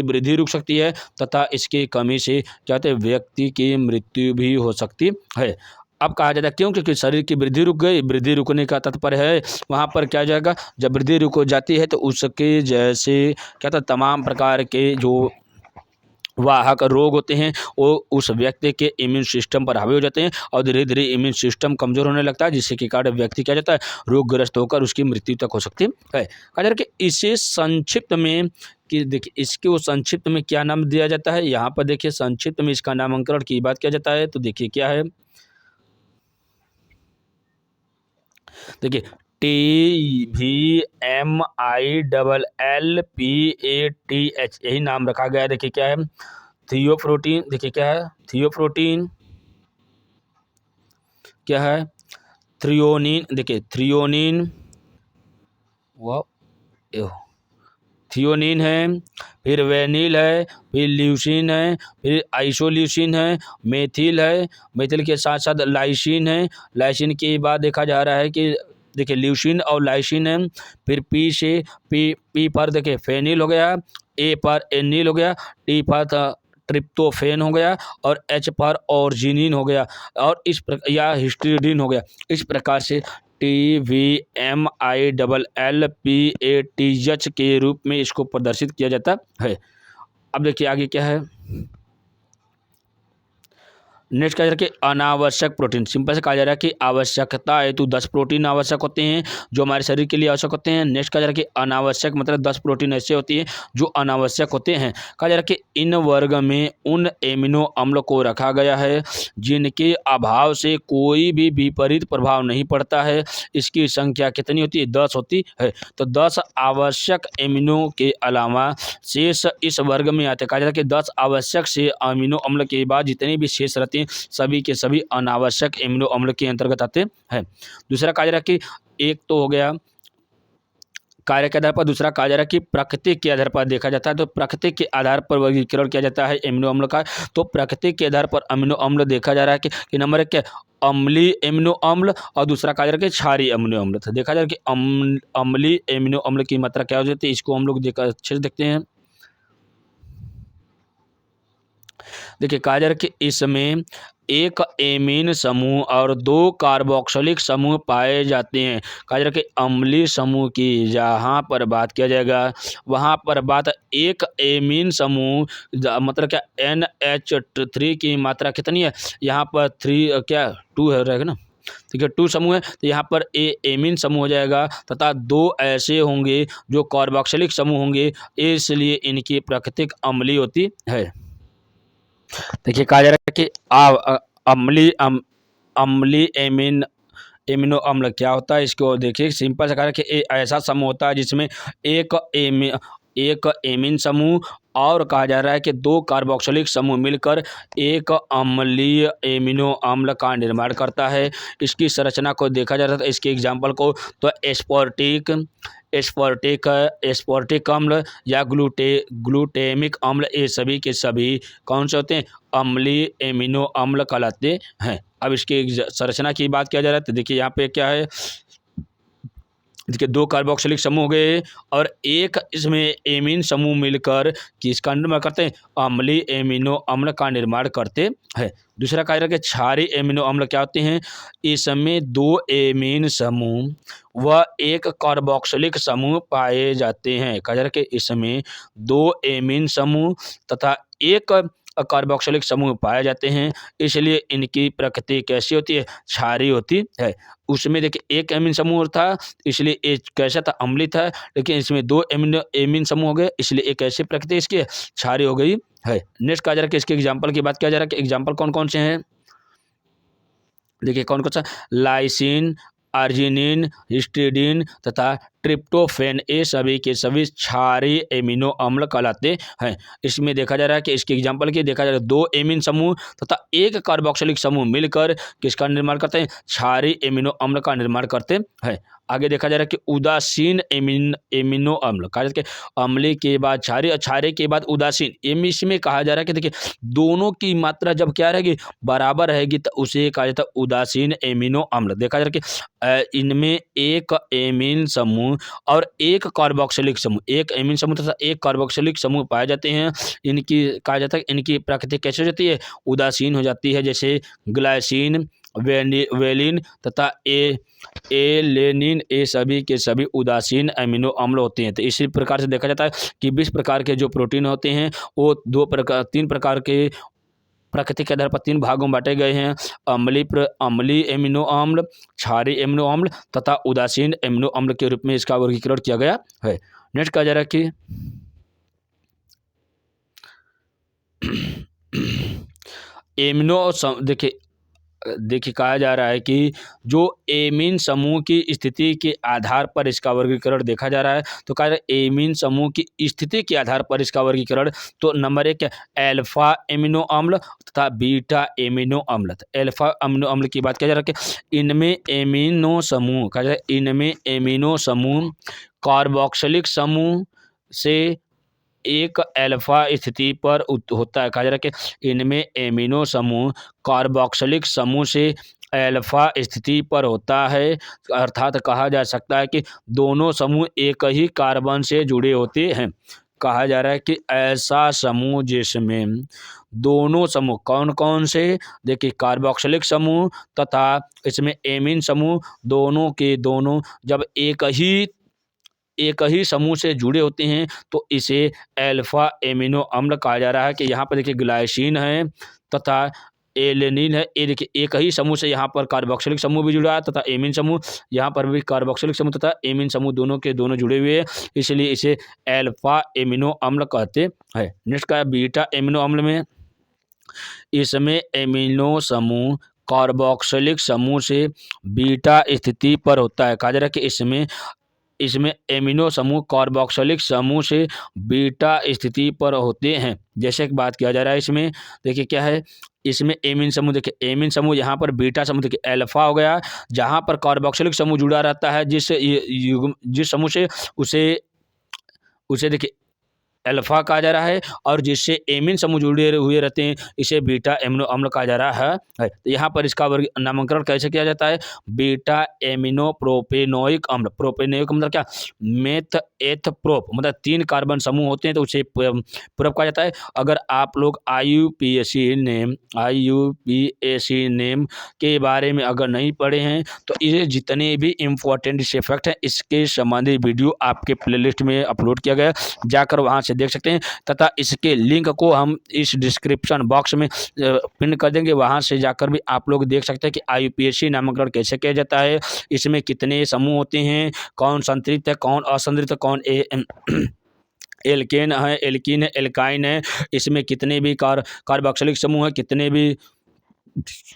वृद्धि रुक सकती है, तथा इसकी कमी से क्या होता है, व्यक्ति की मृत्यु भी हो सकती है। अब कहा जाता है क्यों, क्योंकि शरीर की वृद्धि रुक गई। वृद्धि रुकने का तात्पर्य है वहाँ पर क्या हो जाएगा, जब वृद्धि रुक हो जाती है तो उसके जैसे क्या था, तमाम प्रकार के जो वाहक रोग होते हैं वो उस व्यक्ति के इम्यून सिस्टम पर हावी हो जाते हैं, और धीरे धीरे इम्यून सिस्टम कमज़ोर होने लगता है, जिससे कि कारण व्यक्ति क्या जाता है, रोगग्रस्त होकर उसकी मृत्यु तक हो सकती है। कहा जा रहा है कि इसे संक्षिप्त में, कि देखिए इसको संक्षिप्त में क्या नाम दिया जाता है, यहाँ पर देखिए संक्षिप्त में इसका नामकरण की बात किया जाता है। तो देखिए क्या है, देखिए TVMILLPATH यही नाम रखा गया है। देखिए क्या है, थियोप्रोटीन। देखिए क्या है, थियोप्रोटीन क्या है, थ्रियोनिन। देखिए थ्रियोनिन वो थियोनिन है, फिर वेनिल है, फिर ल्यूसिन है, फिर आइसोल्यूसिन है, मेथिल है, मेथिल के साथ साथ लाइसिन है। लाइसिन के बाद देखा जा रहा है कि देखिए ल्यूसिन और लाइसिन है। फिर पी पर देखिए फेनिल हो गया, ए पर एनिल हो गया, टी पर ट्रिप्टोफैन हो गया, और एच पर ऑर्जिनिन हो गया, और या हिस्टिडाइन हो गया। इस प्रकार से TVMILLPATH के रूप में इसको प्रदर्शित किया जाता है। अब देखिए आगे क्या है, नेक्स्ट कहा जा रहा है कि अनावश्यक प्रोटीन। सिंपल से कहा जा रहा है कि आवश्यकता हेतु 10 प्रोटीन आवश्यक होते हैं जो हमारे शरीर के लिए आवश्यक होते हैं। नेक्स्ट कहा जा रहा है कि अनावश्यक मतलब 10 प्रोटीन ऐसे होती हैं जो अनावश्यक होते हैं। कहा जा रहा है कि इन वर्ग में उन एमिनो अम्ल को रखा गया है जिनके अभाव से कोई भी विपरीत प्रभाव नहीं पड़ता है। इसकी संख्या कितनी होती है, 10 होती है। तो 10 आवश्यक एमिनो के अलावा शेष इस वर्ग में आते हैं। कहा जा रहा है कि 10 आवश्यक से अमीनो अम्ल के बाद जितने भी शेष रहते हैं सभी के सभी अनावश्यक एमिनो अम्ल के अंतर्गत आते हैं। दूसरा कहा जा रहा है कि एक तो हो गया कार्य के आधार पर, दूसरा कहा जा रहा है कि प्रकृति के आधार पर देखा जाता है। तो प्रकृति के आधार पर वर्गीकरण किया जाता है एमिनो अम्ल का। तो प्रकृति के आधार पर अमीनो अम्ल देखा जा रहा है कि नंबर 1 क्या, अम्लीय एमिनो अम्ल, और दूसरा कहा जा रहा है कि क्षारीय अमीनो अम्ल। तो देखा जा रहा है कि अम्लीय एमिनो अम्ल की मात्रा क्या हो जाती है, इसको हम लोग अच्छे से देखते हैं। देखिए कहा जा रहा है कि इसमें एक एमीन समूह और 2 कार्बोक्सिलिक समूह पाए जाते हैं। कहा जा रहा है कि अम्लीय समूह की जहाँ पर बात किया जाएगा वहाँ पर बात एक एमीन समूह मतलब क्या NH3 की मात्रा कितनी है, यहाँ पर 3 क्या 2 है रहेगा ना, ठीक है 2 समूह है। तो यहाँ पर एमीन समूह हो जाएगा, तथा 2 ऐसे होंगे जो कार्बोक्सिलिक समूह होंगे, इसलिए इनकी प्राकृतिक अम्लीय होती है। देखिए कहा जा रहा है कि अम्लीय एमिनो अम्ल क्या होता है, इसको देखिए सिंपल से कहा है कि ऐसा समूह होता है जिसमें एक एमीन समूह और कहा जा रहा है कि 2 कार्बोक्सिलिक समूह मिलकर एक अम्लीय एमिनो अम्ल का निर्माण करता है। इसकी संरचना को देखा जा रहा था, इसके एग्जाम्पल को तो एस्पार्टिक अम्ल या ग्लूटेमिक अम्ल, ये सभी के सभी कौन से होते हैं, अम्लीय एमिनो अम्ल कहलाते हैं। अब इसकी संरचना की बात किया जा रहा है तो देखिए यहाँ पे क्या है, देखिए 2 कार्बोक्सिलिक समूह हो गए और एक इसमें एमीन समूह मिलकर किसका निर्माण करते हैं, अम्लीय एमिनो अम्ल का निर्माण करते हैं। दूसरा कहा जा रहा है कि क्षारीय एमिनो अम्ल क्या होते हैं, इसमें 2 एमीन समूह व 1 कार्बोक्सिलिक समूह पाए जाते हैं। कहा जा रहा है कि इसमें 2 एमीन समूह तथा 1 कार्बोक्सिलिक समूह पाए जाते हैं, इसलिए इनकी प्रकृति कैसी होती है, क्षारीय होती है। उसमें देखिए 1 एमीन समूह था इसलिए एक कैसा था, अम्लीय था, लेकिन इसमें 2 एमीन समूह हो गए इसलिए एक ऐसी प्रकृति इसकी क्षारीय हो गई है। नेक्स्ट कहा जा रहा है कि इसके एग्जाम्पल की बात किया जा रहा है कि एग्जाम्पल कौन कौन से हैं, देखिए कौन कौन सा, लाइसिन, अर्जिनिन, हिस्टिडाइन तथा ट्रिप्टोफैन, ये सभी के सभी क्षारीय एमिनो अम्ल कहलाते हैं। इसमें देखा जा रहा है कि इसके एग्जाम्पल की देखा जा रहा है 2 एमीन समूह तथा 1 कार्बोक्सिलिक समूह मिलकर किसका निर्माण करते हैं, क्षारीय एमिनो अम्ल का निर्माण करते हैं। आगे देखा जा रहा है कि उदासीन एमिनो अम्ल, कहा जाता है कि अम्लीय के बाद क्षारीय और क्षारीय के बाद उदासीन, इसमें कहा जा रहा है कि देखिए दोनों की मात्रा जब क्या रहेगी, बराबर रहेगी, तो उसे कहा जाता है उदासीन एमिनो अम्ल। देखा जा रहा है कि इनमें एक एमीन समूह और एक कार्बोक्सिलिक समूह, एक एमीन समूह तथा एक कार्बोक्सिलिक समूह पाए जाते हैं। इनकी कहा जाता है इनकी प्रकृति कैसे हो जाती है, उदासीन हो जाती है, जैसे ग्लाइसिन, वेलिन तथा एलेनिन, ये सभी के सभी उदासीन अमीनो अम्ल होते हैं। तो इसी प्रकार से देखा जाता है कि 20 प्रकार के जो प्रोटीन होते हैं वो 3 प्रकार के प्रकृति के आधार पर 3 भागों में बांटे गए हैं, अम्लीय एमिनो अम्ल, क्षारीय एमिनो अम्ल तथा उदासीन एमिनो अम्ल के रूप में इसका वर्गीकरण किया गया है। नेक्स्ट कहा जा रहा है कि देखिए कहा जा रहा है कि जो एमीन समूह की स्थिति के आधार पर इसका वर्गीकरण देखा जा रहा है। तो कहा जा रहा है एमीन समूह की स्थिति के आधार पर इसका वर्गीकरण, तो नंबर 1 अल्फा एमिनो अम्ल तथा बीटा एमिनो अम्ल। अल्फा अमीनो अम्ल की बात किया जा रहा है कि इनमें एमिनो समूह, कहा जा रहा है इनमें एमिनो समूह कार्बोक्सिलिक समूह से एक अल्फा स्थिति पर होता है। कहा जा रहा है कि इनमें एमिनो समूह कार्बोक्सिलिक समूह से अल्फा स्थिति पर होता है, अर्थात कहा जा सकता है कि दोनों समूह एक ही कार्बन से जुड़े होते हैं। कहा जा रहा है कि ऐसा समूह जिसमें दोनों समूह कौन कौन से, देखिए कार्बोक्सिलिक समूह तथा इसमें एमीन समूह, दोनों के दोनों जब एक ही समूह से जुड़े होते हैं तो इसे अल्फा एमिनो अम्ल कहा जा रहा है। कि यहाँ पर देखिए ग्लाइसिन है तथा एलेनिन है, ये देखिए एक ही समूह से यहाँ पर कार्बोक्सिलिक समूह भी जुड़ा है तथा एमीन समूह, यहाँ पर भी कार्बोक्सिलिक समूह तथा एमीन समूह दोनों के दोनों जुड़े हुए हैं, इसलिए इसे अल्फा एमिनो अम्ल कहते हैं। नेक्स्ट का बीटा एमिनो अम्ल में इसमें एमिनो समूह कार्बोक्सिलिक समूह से बीटा स्थिति पर होता है। कहा जा रहा है कि इसमें एमिनो समूह कार्बोक्सिलिक समूह से बीटा स्थिति पर होते हैं। जैसे कि बात किया जा रहा है इसमें, देखिए क्या है, इसमें एमीन समूह, देखिए एमीन समूह यहाँ पर बीटा समूह, देखिए अल्फा हो गया, जहाँ पर कार्बोक्सिलिक समूह जुड़ा रहता है जिस समूह से उसे देखिए अल्फा कहा जा रहा है, और जिससे एमीन समूह जुड़े हुए रहते हैं इसे बीटा एमिनो अम्ल कहा जा रहा है। तो यहाँ पर इसका नामकरण कैसे किया जाता है, बीटा एमिनो प्रोपेनोइक अम्ल। प्रोपेनोइक मतलब क्या, मेथ एथ प्रोप, मतलब 3 कार्बन समूह होते हैं तो उसे प्रोप कहा जाता है। अगर आप लोग IUPAC नेम के बारे में अगर नहीं पढ़े हैं तो ये जितने भी इम्पोर्टेंट फैक्ट हैं इसके संबंधित वीडियो आपके प्लेलिस्ट में अपलोड किया गया, जाकर वहाँ से देख सकते हैं, तथा इसके लिंक को हम इस डिस्क्रिप्शन बॉक्स में पिन कर देंगे, वहाँ से जाकर भी आप लोग देख सकते हैं कि IUPAC नामकरण कैसे किया जाता है, इसमें कितने समूह होते हैं, कौन संतृप्त है, कौन असंतृप्त, कौन एल्केन है, एल्कीन है, एल्काइन है, इसमें कितने भी कार्बोक्सिलिक समूह है, कितने भी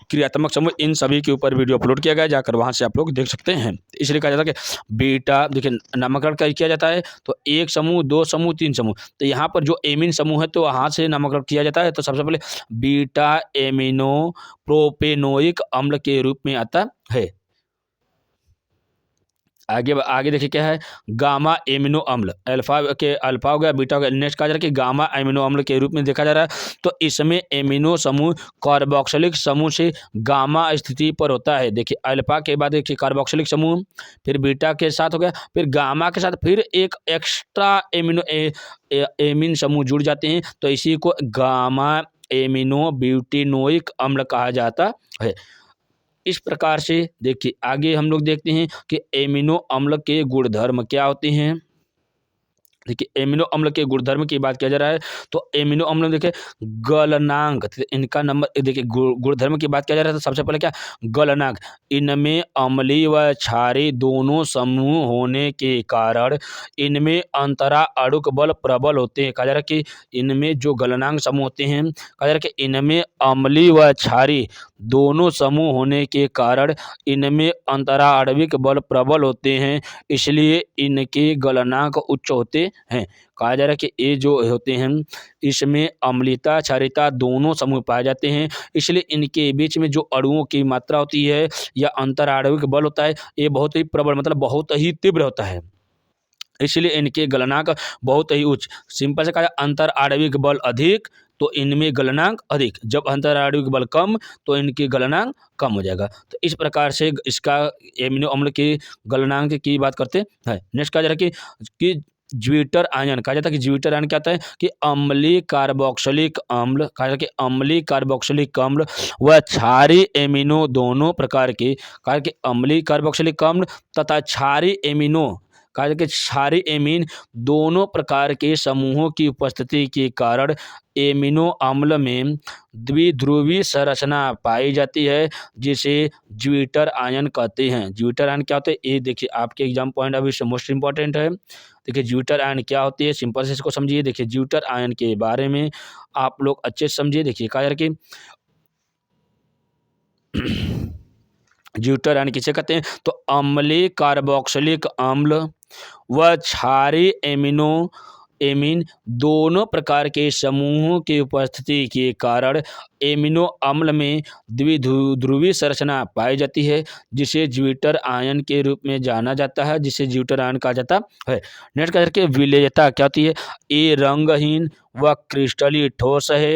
क्रियात्मक समूह, इन सभी के ऊपर वीडियो अपलोड किया गया, जाकर वहां से आप लोग देख सकते हैं। इसलिए कहा जाता है कि बीटा, देखिए नामकरण किया जाता है तो 1 समूह, 2 समूह, 3 समूह, तो यहाँ पर जो एमीन समूह है तो वहाँ से नामकरण किया जाता है। तो सबसे पहले बीटा एमिनो प्रोपेनोइक अम्ल के रूप में आता है। आगे देखिए क्या है, गामा एमिनो अम्ल, अल्फा हो गया, बीटा हो गया, नेक्स्ट कहा जा रहा है कि गामा एमिनो अम्ल के रूप में देखा जा रहा है। तो इसमें एमिनो समूह कार्बोक्सिलिक समूह से गामा स्थिति पर होता है। देखिए अल्फा के बाद देखिए कार्बोक्सिलिक समूह, फिर बीटा के साथ हो गया, फिर गामा के साथ फिर एक एक्स्ट्रा एमीन समूह जुड़ जाते हैं, तो इसी को गामा एमिनो ब्यूटेनोइक अम्ल कहा जाता है। इस प्रकार से देखिए आगे हम लोग देखते हैं कि एमिनो अम्ल के गुणधर्म क्या होते हैं। देखिए एमिनो अम्ल के गुणधर्म की बात किया जा रहा है तो एमिनो अम्ल देखिए गलनांक, इनका नंबर, देखिए गुणधर्म की बात किया जा रहा है तो सबसे पहले क्या, गलनांक, इनमें अम्लीय व क्षारीय दोनों समूह होने के कारण इनमें अंतरा अणुक बल प्रबल होते हैं। कहा जा रहा है कि इनमें जो गलनांक समूह होते हैं, कहा जा रहा है कि इनमें अम्लीय व क्षारीय दोनों समूह होने के कारण इनमें अंतरा आणविक बल प्रबल होते हैं, इसलिए इनके गलनांक उच्च होते हैं। कहा जा रहा है कि ये जो होते हैं इसमें अम्लता क्षारीयता दोनों समूह पाए जाते हैं, इसलिए इनके बीच में जो अणुओं की मात्रा होती है या अंतर आणविक बल होता है ये बहुत ही प्रबल मतलब बहुत ही तीव्र होता है, इसलिए इनके गलनांक बहुत ही उच्च। सिंपल से कहा जाए अंतर आणविक बल अधिक तो इनमें गलनांक अधिक, जब अंतर आणविक बल कम तो इनके गलनांक कम हो जाएगा। तो इस प्रकार से इसका एमिनो अम्ल के गलनांक की बात करते हैं। नेक्स्ट कहा जा रहा है कि ज्विटर आयन, कहा जाता है कि ज्विटर आयन क्या होता है कि अम्लीय कार्बोक्सिलिक अम्ल, कहा जाता है कि अम्लीय कार्बोक्सिलिक अम्ल व क्षारीय एमिनो दोनों प्रकार के, कहा कि अम्लीय कार्बोक्सिलिक अम्ल तथा क्षारीय एमिनो, कहा जाए कि क्षारीय एमीन दोनों प्रकार के समूहों की उपस्थिति के कारण एमिनो अम्ल में द्विध्रुवीय संरचना पाई जाती है जिसे ज्विटर आयन कहते हैं। ज्विटर आयन क्या होते हैं ये देखिए आपके एग्जाम पॉइंट अभी से मोस्ट इंपॉर्टेंट है। देखिए ज्विटर आयन क्या होती है, सिंपल से इसको समझिए। देखिए ज्विटर आयन के बारे में आप लोग अच्छे से समझिए। देखिए कहा जा रहा है कि ज्विटर आयन किसे कहते हैं तो अम्लीय कार्बोक्सिलिक अम्ल व क्षारीय एमिनो एमीन दोनों प्रकार के समूहों की उपस्थिति के कारण एमिनो अम्ल में द्विध्रुवीय संरचना पाई जाती है जिसे ज्विटर आयन के रूप में जाना जाता है, जिसे ज्विटर आयन कहा जाता है। नेक्स्ट करके विलेयता क्या होती है, ये रंगहीन व क्रिस्टलीय ठोस है,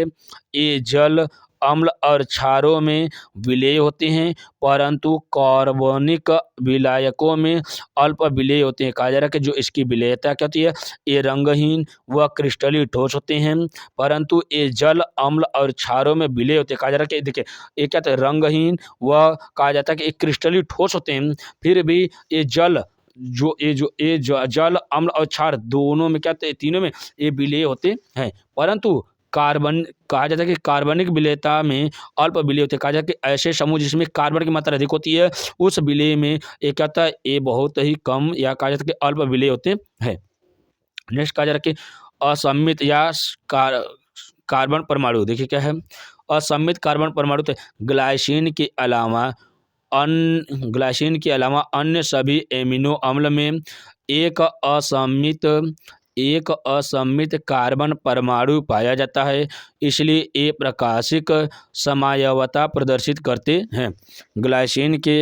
ये जल अम्ल और क्षारों में विलेय होते हैं परंतु कार्बनिक विलायकों में अल्प विलेय होते हैं। कहा जा रहा है कि जो इसकी विलेयता क्या होती है ये रंगहीन व क्रिस्टलीय ठोस होते हैं परंतु ये जल अम्ल और क्षारों में विलेय होते हैं। कहा जा रहा है कि देखिए ये क्या होता है रंगहीन व कहा जाता है कि एक क्रिस्टलीय ठोस होते हैं, फिर भी ये जल जल अम्ल और क्षार दोनों में क्या होते हैं तीनों में ये विलेय होते हैं परंतु कार्बन, कहा जाता है कि कार्बनिक विलेयता में अल्प विलेय होते हैं। कहा जाता है कि ऐसे समूह जिसमें कार्बन की मात्रा अधिक होती है उस विलेय में ये क्या होता है ये बहुत ही कम या कहा जाता है कि अल्प विलेय होते हैं। नेक्स्ट कहा जा रहा है कि असममित या कार्बन परमाणु, देखिए क्या है असममित कार्बन परमाणु तो ग्लाइसिन के अलावा अन्य सभी एमिनो अम्ल में एक असममित कार्बन परमाणु पाया जाता है, इसलिए ये प्रकाशिक समायवता प्रदर्शित करते हैं। ग्लाइसिन के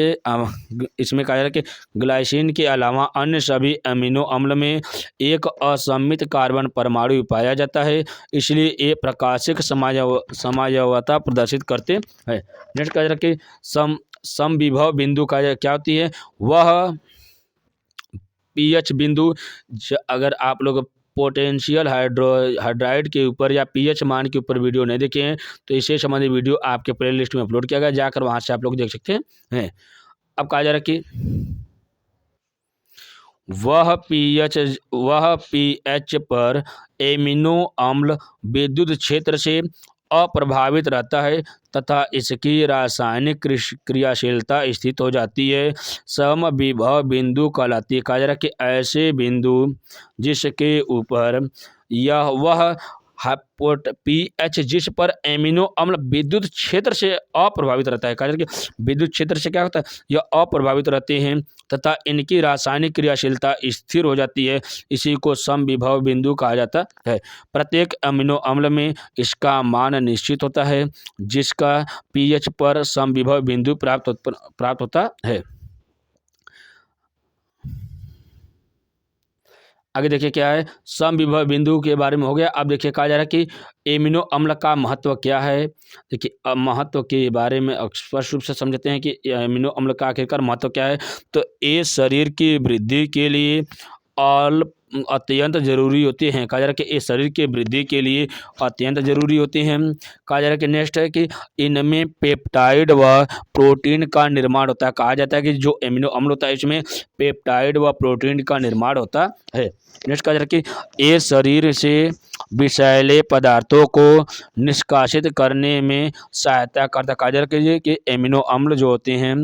इसमें कहा जा रहा है कि ग्लाइसिन के अलावा अन्य सभी अमीनो अम्ल में एक असममित कार्बन परमाणु पाया जाता है, इसलिए ये प्रकाशिक समायवता प्रदर्शित करते हैं। नेक्स्ट कहा जा रहा है कि समविभव बिंदु का क्या होती है वह पीएच बिंदु, अगर आप लोग पोटेंशियल हाइड्राइड के ऊपर या पीएच मान के ऊपर वीडियो नहीं देखे हैं तो इससे संबंधित वीडियो आपके प्लेलिस्ट में अपलोड किया गया, जाकर वहां से आप लोग देख सकते हैं। अब कहा जा रहा है कि वह पीएच पर एमिनो अम्ल विद्युत क्षेत्र से अप्रभावित रहता है तथा इसकी रासायनिक क्रियाशीलता स्थित हो जाती है, समविभव बिंदु कहलाती है। कहा जा रहा है कि ऐसे बिंदु जिसके ऊपर यह वह पीएच जिस पर एमिनो अम्ल विद्युत क्षेत्र से अप्रभावित रहता है, कहा जा रहा है कि विद्युत क्षेत्र से क्या होता है यह अप्रभावित रहते हैं तथा इनकी रासायनिक क्रियाशीलता स्थिर हो जाती है, इसी को समविभव बिंदु कहा जाता है। प्रत्येक अमीनो अम्ल में इसका मान निश्चित होता है जिसका पीएच पर समविभव बिंदु प्राप्त होता है। आगे देखिए क्या है समविभव बिंदु के बारे में हो गया। अब देखिए कहा जा रहा है कि एमिनो अम्ल का महत्व क्या है। देखिए महत्व के बारे में स्पष्ट रूप से समझते हैं कि एमिनो अम्ल का आखिरकार महत्व क्या है। तो ये शरीर की वृद्धि के लिए अत्यंत जरूरी होते हैं। कहा जा रहा है कि ये शरीर के वृद्धि के लिए अत्यंत जरूरी होते हैं। कहा जा रहा है कि नेक्स्ट है कि इनमें पेप्टाइड व प्रोटीन का निर्माण होता है। कहा जाता है कि जो एमिनो अम्ल होता है इसमें पेप्टाइड व प्रोटीन का निर्माण होता है। नेक्स्ट कहा जा रहा है कि ये शरीर से विषैले पदार्थों को निष्कासित करने में सहायता करता है। कहा जा रहा है कि एमिनो अम्ल जो होते हैं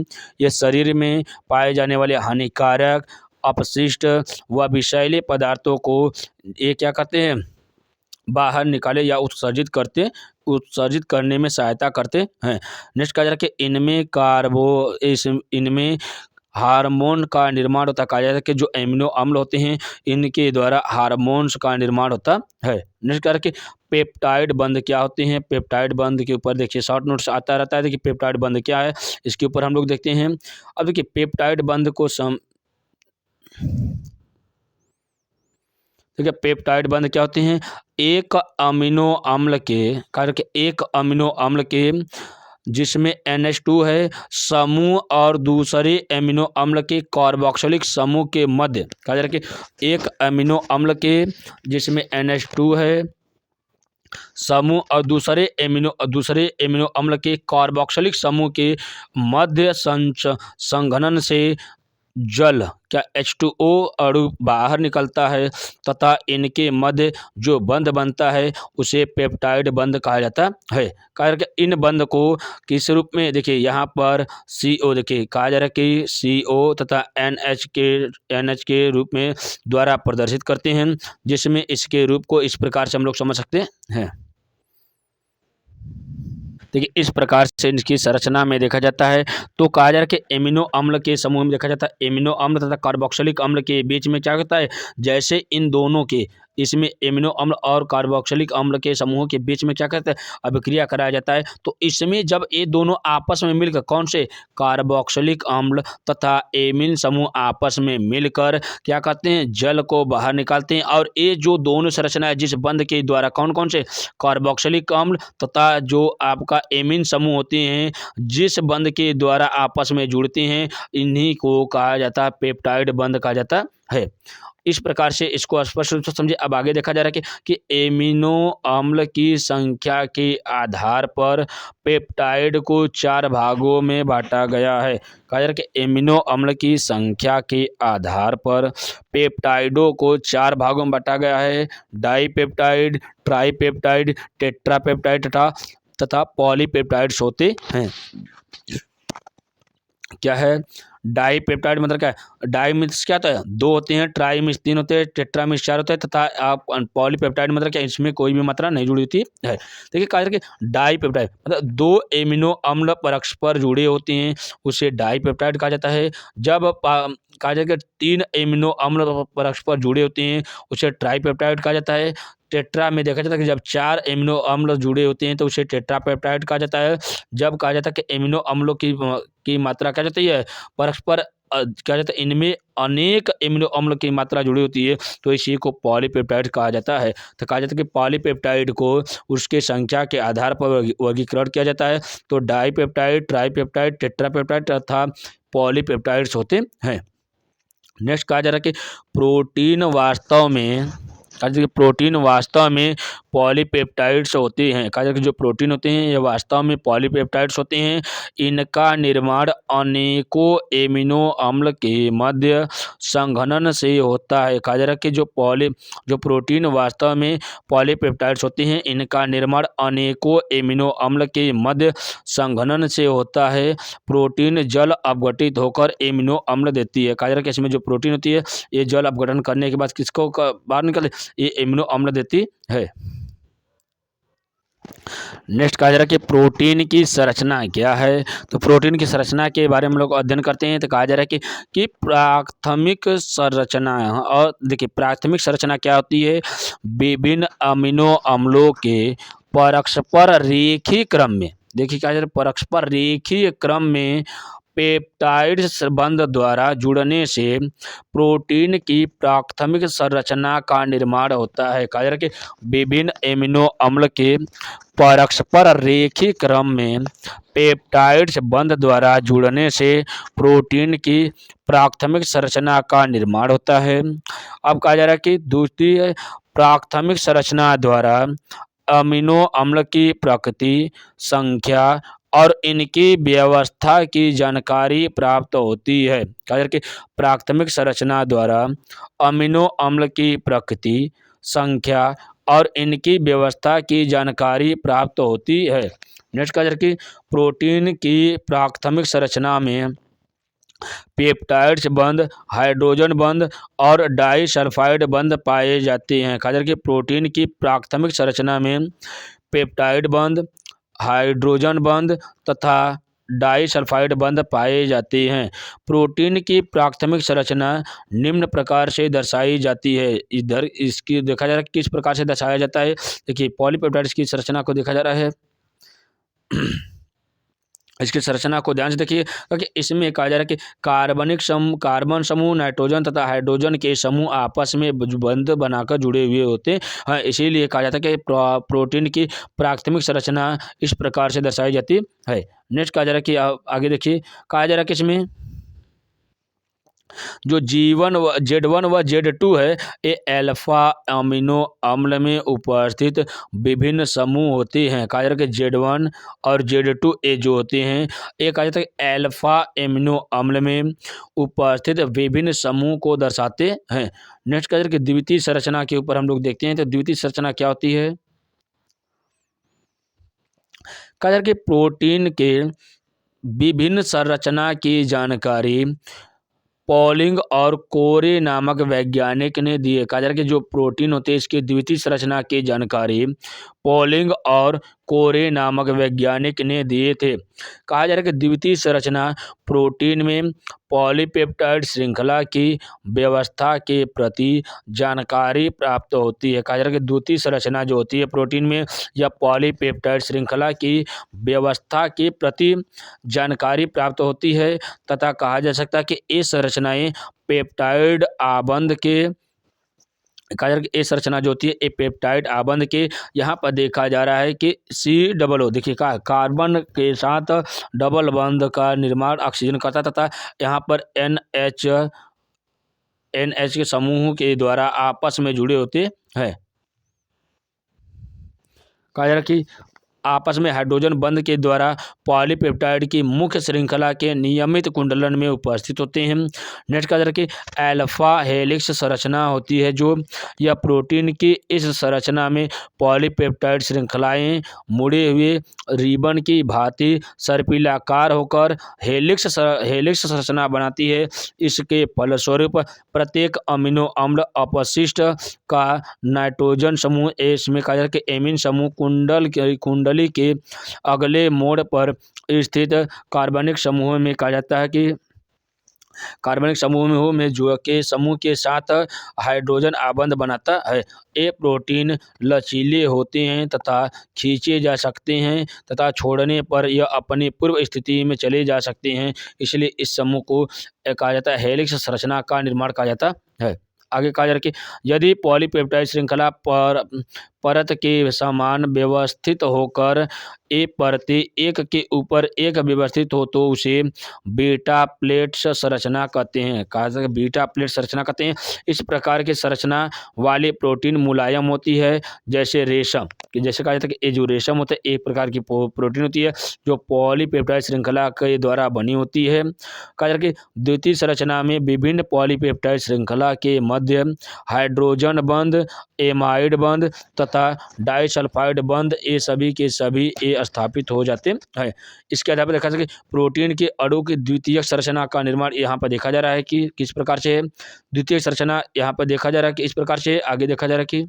ये शरीर में पाए जाने वाले हानिकारक अपशिष्ट व विषैले पदार्थों को ये क्या करते हैं बाहर निकाले या उत्सर्जित करने में सहायता करते हैं। नेक्स्ट कहा जा रहा है कि इनमें हार्मोन का निर्माण होता है। कहा जाता है कि जो एमिनो अम्ल होते हैं इनके द्वारा हार्मोन्स का निर्माण होता है। नेक्स्ट कह रहा है कि पेप्टाइड बंध क्या होते हैं। पेप्टाइड बंध के ऊपर देखिए शॉर्ट नोट्स आता रहता है। देखिए पेप्टाइड बंध क्या है, इसके ऊपर हम लोग देखते हैं। अब देखिए पेप्टाइड बंध को देखिए पेप्टाइड बंध क्या होते हैं, एक अमीनो अम्ल के कार्य के एक अमीनो अम्ल के जिसमें NH2 है समूह और दूसरे एमिनो अम्ल के कार्बोक्सिलिक समूह के मध्य, कहा जा रहा है कि एक अमीनो अम्ल के जिसमें NH2 है समूह और दूसरे एमिनो अम्ल के कार्बोक्सिलिक समूह के मध्य संघनन से जल क्या H2O अणु बाहर निकलता है तथा इनके मध्य जो बंध बनता है उसे पेप्टाइड बंध कहा जाता है। कहा कि इन बंध को किस रूप में, देखिए यहाँ पर CO देखिए कहा जा रहा है कि CO तथा NH के रूप में द्वारा प्रदर्शित करते हैं, जिसमें इसके रूप को इस प्रकार से हम लोग समझ सकते हैं। देखिए इस प्रकार से इसकी संरचना में देखा जाता है तो कहा जा रहा है कि एमिनो अम्ल के समूह में देखा जाता है एमिनो अम्ल तथा कार्बोक्सिलिक अम्ल के बीच में क्या होता है, जैसे इन दोनों के इसमें एमिनो अम्ल और कार्बोक्सिलिक अम्ल के समूहों के बीच में क्या कहते हैं, अभिक्रिया कराया जाता है। तो इसमें जब ये दोनों आपस में मिलकर कौन से कार्बोक्सिलिक अम्ल तथा एमिन समूह आपस में मिलकर क्या कहते हैं, जल को बाहर निकालते हैं। और ये जो दोनों संरचना है जिस बंध के द्वारा कौन कौन से कार्बोक्सिलिक अम्ल तथा जो आपका एमिन समूह होते हैं जिस बंध के द्वारा आपस में जुड़ते हैं, इन्हीं को कहा जाता है पेप्टाइड बंध कहा जाता है। इस प्रकार से इसको स्पष्ट रूप से समझे। अब आगे देखा जा रहा है कि एमिनो अम्ल की संख्या के आधार पर पेप्टाइड को 4 भागों में बांटा गया है। कहा जा रहा है कि एमिनो अम्ल की संख्या के आधार पर पेप्टाइडों को 4 भागों में बांटा गया है। डाईपेप्टाइड, ट्राईपेप्टाइड, टेट्रापेप्टाइड तथा पॉलीपेप्टाइड्स होते हैं। क्या है डाईपेप्टाइड मतलब क्या है, डाई मीन्स क्या होता है 2 होते हैं, ट्राई मीन्स 3 होते हैं, टेट्रा मीन्स 4 होते हैं तथा आप पॉलीपेप्टाइड मतलब क्या, इसमें कोई भी मात्रा नहीं जुड़ी होती है। देखिए कहा जाता है कि डाईपेप्टाइड मतलब 2 एमिनो अम्ल परस्पर जुड़े होते हैं उसे डाईपेप्टाइड कहा जाता है। जब कहा जाता है कि 3 एमिनो अम्ल परस्पर जुड़े होते हैं उसे ट्राईपेप्टाइड कहा जाता है। टेट्रा में देखा जाता है कि जब 4 एमिनो अम्ल जुड़े होते हैं तो उसे टेट्रापेप्टाइड कहा जाता है। जब कहा जाता है कि एमिनो अम्लों की मात्रा क्या जाती है परस्पर क्या जाता है इनमें अनेक एमिनो अम्ल की मात्रा जुड़ी होती है तो इसी को पॉलीपेप्टाइड कहा जाता है। तो कहा जाता है कि पॉलीपेप्टाइड को उसके संख्या के आधार पर वर्गीकरण किया जाता है। तो डाईपेप्टाइड, ट्राईपेप्टाइड, टेट्रापेप्टाइड तथा पॉलीपेप्टाइड्स होते हैं। नेक्स्ट कहा जा रहा है कि प्रोटीन वास्तव में पॉलीपेप्टाइड्स होते हैं। कहा जाता है कि जो प्रोटीन होते हैं ये वास्तव में पॉलीपेप्टाइड्स होते हैं। इनका निर्माण अनेकों एमिनो अम्ल के मध्य संघनन से होता है। कहा जा रहा है कि जो प्रोटीन वास्तव में पॉलीपेप्टाइड्स होते हैं इनका निर्माण अनेकों एमिनो अम्ल के मध्य संघनन से होता है। प्रोटीन जल अपघटित होकर एमिनो अम्ल देती है। कहा जा रहा है कि इसमें जो प्रोटीन होती है ये जल अपघटन करने के बाद किसको बाहर निकले, ये एमिनो अम्ल देती है। नेक्स्ट कहा जा रहा है कि प्रोटीन की संरचना क्या है। तो प्रोटीन की संरचना के बारे में हम लोग अध्ययन करते हैं। तो कहा जा रहा है कि प्राथमिक संरचना, और देखिए प्राथमिक संरचना क्या होती है, विभिन्न अमीनो अम्लों के परस्पर रेखीय क्रम में, देखिए कहा जा रहा है परस्पर रेखीय क्रम में पेप्टाइड्स बंध द्वारा जुड़ने से प्रोटीन की प्राथमिक संरचना का निर्माण होता है। कहा जा रहा है कि विभिन्न एमिनो अम्ल के परस्पर रेखीय क्रम में पेप्टाइड्स बंध द्वारा जुड़ने से प्रोटीन की प्राथमिक संरचना का निर्माण होता है। अब कहा जा रहा है कि दूसरी प्राथमिक संरचना द्वारा अमीनो अम्ल की प्रकृति, संख्या और इनकी व्यवस्था की जानकारी प्राप्त होती है। कहा जा रहा है कि प्राथमिक संरचना द्वारा अमीनो अम्ल की प्रकृति, संख्या और इनकी व्यवस्था की जानकारी प्राप्त होती है। नेक्स्ट कहा जा रहा है कि प्रोटीन की प्राथमिक संरचना में पेप्टाइड्स बंध, हाइड्रोजन बंध और डाइसल्फाइड बंध पाए जाते हैं। कहा जा रहा है कि प्रोटीन की प्राथमिक संरचना में पेप्टाइड बंध, हाइड्रोजन बंध तथा डाइसल्फाइड बंध पाए जाते हैं। प्रोटीन की प्राथमिक संरचना निम्न प्रकार से दर्शाई जाती है। इधर इसकी देखा जा रहा है किस प्रकार से दर्शाया जाता है। देखिए पॉलीपेप्टाइड्स की संरचना को देखा जा रहा है। इसकी संरचना को ध्यान से देखिए क्योंकि इसमें कहा जा रहा है कि कार्बन समूह नाइट्रोजन तथा हाइड्रोजन के समूह आपस में बंध बनाकर जुड़े हुए होते हैं। इसीलिए कहा जाता है कि प्रोटीन की प्राथमिक संरचना इस प्रकार से दर्शाई जाती है। नेक्स्ट कहा जा रहा है कि आगे देखिए कहा जा रहा है कि इसमें जो Z1 व Z2 है ये अल्फा अमीनो अम्ल में उपस्थित विभिन्न समूह होते हैं। कहा जाता है कि Z1 और Z2 ये जो होते हैं ये कहा जाता है कि अल्फा अमीनो अम्ल में उपस्थित विभिन्न समूह को दर्शाते हैं। नेक्स्ट कहा जाता है कि द्वितीय संरचना के ऊपर हम लोग देखते हैं तो द्वितीय संरचना क्या होती है। कहा जाता है कि प्रोटीन के विभिन्न संरचना की जानकारी पॉलिंग और कोरे नामक वैज्ञानिक ने दिए। कहा जा रहा है कि जो प्रोटीन होते हैं इसकी द्वितीय संरचना की जानकारी पॉलिंग और कोरे नामक वैज्ञानिक ने दिए थे। कहा जा रहा है कि द्वितीय संरचना प्रोटीन में पॉलीपेप्टाइड श्रृंखला की व्यवस्था के प्रति जानकारी प्राप्त होती है। कहा जा रहा है कि द्वितीय संरचना जो होती है प्रोटीन में या पॉलीपेप्टाइड श्रृंखला की व्यवस्था के प्रति जानकारी प्राप्त होती है तथा कहा जा सकता है कि ये संरचनाएं पेप्टाइड आबंध के कहा जा रहा है कि ये संरचना जो होती है ये पेप्टाइड आबंध के यहाँ पर देखा जा रहा है कि COO देखिए कार्बन के साथ डबल बंध का निर्माण ऑक्सीजन करता तथा यहाँ पर NH के समूह के द्वारा आपस में जुड़े होते हैं। कहा जा रहा है कि आपस में हाइड्रोजन बंध के द्वारा पॉलीपेप्टाइड की मुख्य श्रृंखला के नियमित कुंडलन में उपस्थित होते हैं। नेक्स्ट कहा जा रहा है कि अल्फा हेलिक्स संरचना होती है जो यह प्रोटीन की इस संरचना में पॉलीपेप्टाइड श्रृंखलाएं मुड़े हुए रिबन की भांति सर्पिलाकार होकर हेलिक्स संरचना बनाती है। इसके फलस्वरूप प्रत्येक अमीनो अम्ल अपशिष्ट का नाइट्रोजन समूह इसमें कहा जा रहा है कि एमीन समूह कुंडली के अगले मोड़ पर स्थित कार्बनिक समूह में कहा जाता है कि कार्बनिक समूह में जो के समूह के साथ हाइड्रोजन आबंध बनाता है। ये प्रोटीन लचीले होते हैं तथा खींचे जा सकते हैं तथा छोड़ने पर यह अपनी पूर्व स्थिति में चले जा सकते हैं। इसलिए इस समूह को कहा जाता है हेलिक्स संरचना का निर्माण कहा जाता है। आगे कहा जा रहा है कि यदि पॉलीपेप्टाइड श्रृंखला परत के समान व्यवस्थित होकर ये परतें एक के ऊपर एक व्यवस्थित हो तो उसे बीटा प्लेट संरचना कहते हैं। कहा जाता है बीटा प्लेट संरचना कहते हैं। इस प्रकार की संरचना वाली प्रोटीन मुलायम होती है जैसे रेशम कि जैसे कहा जाता है कि ये जो रेशम होता है एक प्रकार की प्रोटीन होती है जो पॉलीपेप्टाइड श्रृंखला के द्वारा बनी होती है। कहा जाता है कि द्वितीय संरचना में विभिन्न पॉलीपेप्टाइड श्रृंखला के मध्य हाइड्रोजन बंध एमाइड बंध तथा डाइसल्फाइड बंध ये सभी के सभी ये स्थापित हो जाते हैं। इसके आधार पर देखा जाए कि प्रोटीन के अणु की द्वितीयक संरचना का निर्माण यहाँ पर देखा जा रहा है कि किस प्रकार से है। द्वितीय संरचना यहाँ पर देखा जा रहा है कि इस प्रकार से आगे देखा जा रहा है कि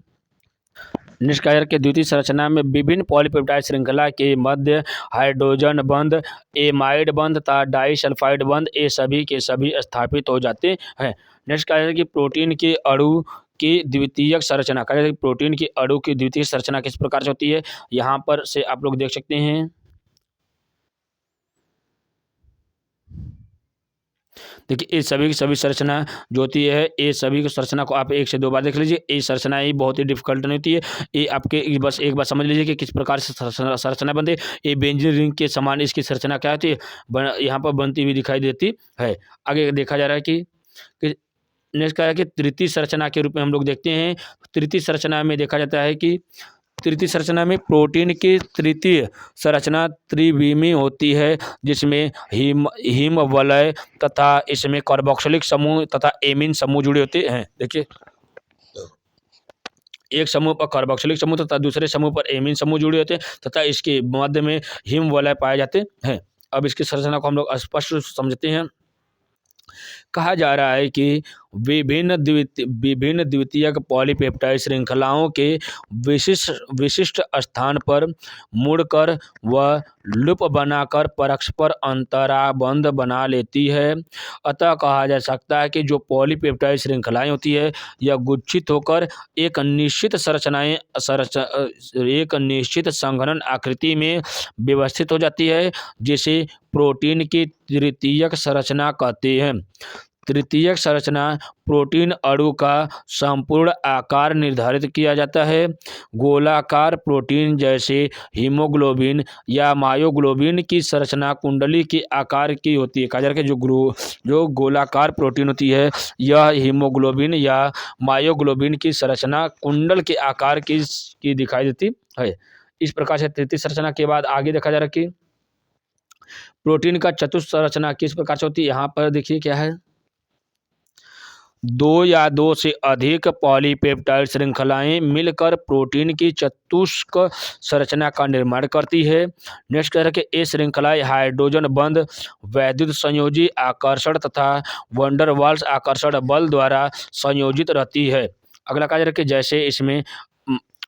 निष्क्रिय के द्वितीय संरचना में विभिन्न पॉलीपेप्टाइड श्रृंखला के मध्य हाइड्रोजन बंध एमाइड बंध तथा डाइसल्फाइड बंध ये सभी के सभी स्थापित हो जाते हैं। नेक्स्ट कहा जाए कि प्रोटीन के अणु की द्वितीयक संरचना कहा जाए कि प्रोटीन की अणु की द्वितीय संरचना किस प्रकार से होती है यहाँ पर से आप लोग देख सकते हैं। देखिए ये सभी की सभी संरचना जो होती है ये सभी की संरचना को आप 1 से 2 बार देख लीजिए। ये संरचना ही बहुत ही डिफिकल्ट नहीं होती है। ये आपके बस एक बार समझ लीजिए कि किस प्रकार से संरचना बनती है। ये बेंजीन रिंग के समान इसकी संरचना क्या होती है यहाँ पर बनती हुई दिखाई देती है। आगे देखा जा रहा है कि नेक्स्ट क्या है कि तृतीय संरचना के रूप में हम लोग देखते हैं। तृतीय संरचना में देखा जाता है कि तृतीय संरचना में प्रोटीन की तृतीय संरचना त्रिविमी होती है जिसमें हिम वलय तथा इसमें कार्बोक्सिलिक समूह तथा एमीन समूह जुड़े होते हैं। देखिए एक समूह पर कार्बोक्सिलिक समूह तथा दूसरे समूह पर एमीन समूह जुड़े होते हैं तथा इसके मध्य में हिम वलय पाए जाते हैं। अब इसकी संरचना को हम लोग स्पष्ट समझते हैं। कहा जा रहा है कि विभिन्न द्वितीयक पॉलीपेप्टाइड श्रृंखलाओं के विशिष्ट विशिष्ट स्थान पर मुड़कर व लूप बनाकर परस्पर अंतराबंध बना लेती है। अतः कहा जा सकता है कि जो पॉलीपेप्टाइड श्रृंखलाएं होती है यह गुच्छित होकर एक निश्चित संघनन आकृति में व्यवस्थित हो जाती है, जिसे प्रोटीन की तृतीयक संरचना कहते हैं। तृतीयक संरचना प्रोटीन अणु का संपूर्ण आकार निर्धारित किया जाता है। गोलाकार प्रोटीन जैसे हीमोग्लोबिन या मायोग्लोबिन की संरचना कुंडली के आकार की होती है। कहा जा रहा है कि जो गोलाकार प्रोटीन होती है यह हीमोग्लोबिन या मायोग्लोबिन की संरचना कुंडल के आकार की दिखाई देती है। इस प्रकार से तृतीय संरचना के बाद आगे देखा जा रहा है कि प्रोटीन का चतुर्थ संरचना किस प्रकार से होती है। यहाँ पर देखिए क्या है, दो या दो से अधिक पॉलीपेप्टाइड श्रृंखलाएं मिलकर प्रोटीन की चतुष्क संरचना का निर्माण करती है। नेक्स्ट कह रहे कि ये श्रृंखलाएं हाइड्रोजन बंध, वैद्युत संयोजी आकर्षण तथा वंडर वाल्स आकर्षण बल द्वारा संयोजित रहती है। अगला कहा जा रहा है कि जैसे इसमें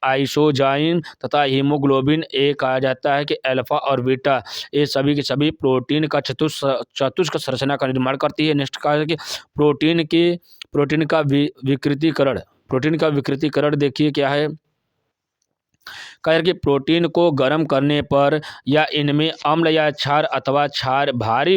आइसोजाइन तथा हीमोग्लोबिन ए कहा जाता है कि अल्फा और बीटा ये सभी के सभी प्रोटीन का चतुष्क संरचना का निर्माण करती है। नेक्स्ट कहा है कि प्रोटीन का विकृतीकरण देखिए क्या है। कहा कि प्रोटीन को गर्म करने पर या इनमें अम्ल या क्षार अथवा क्षार भारी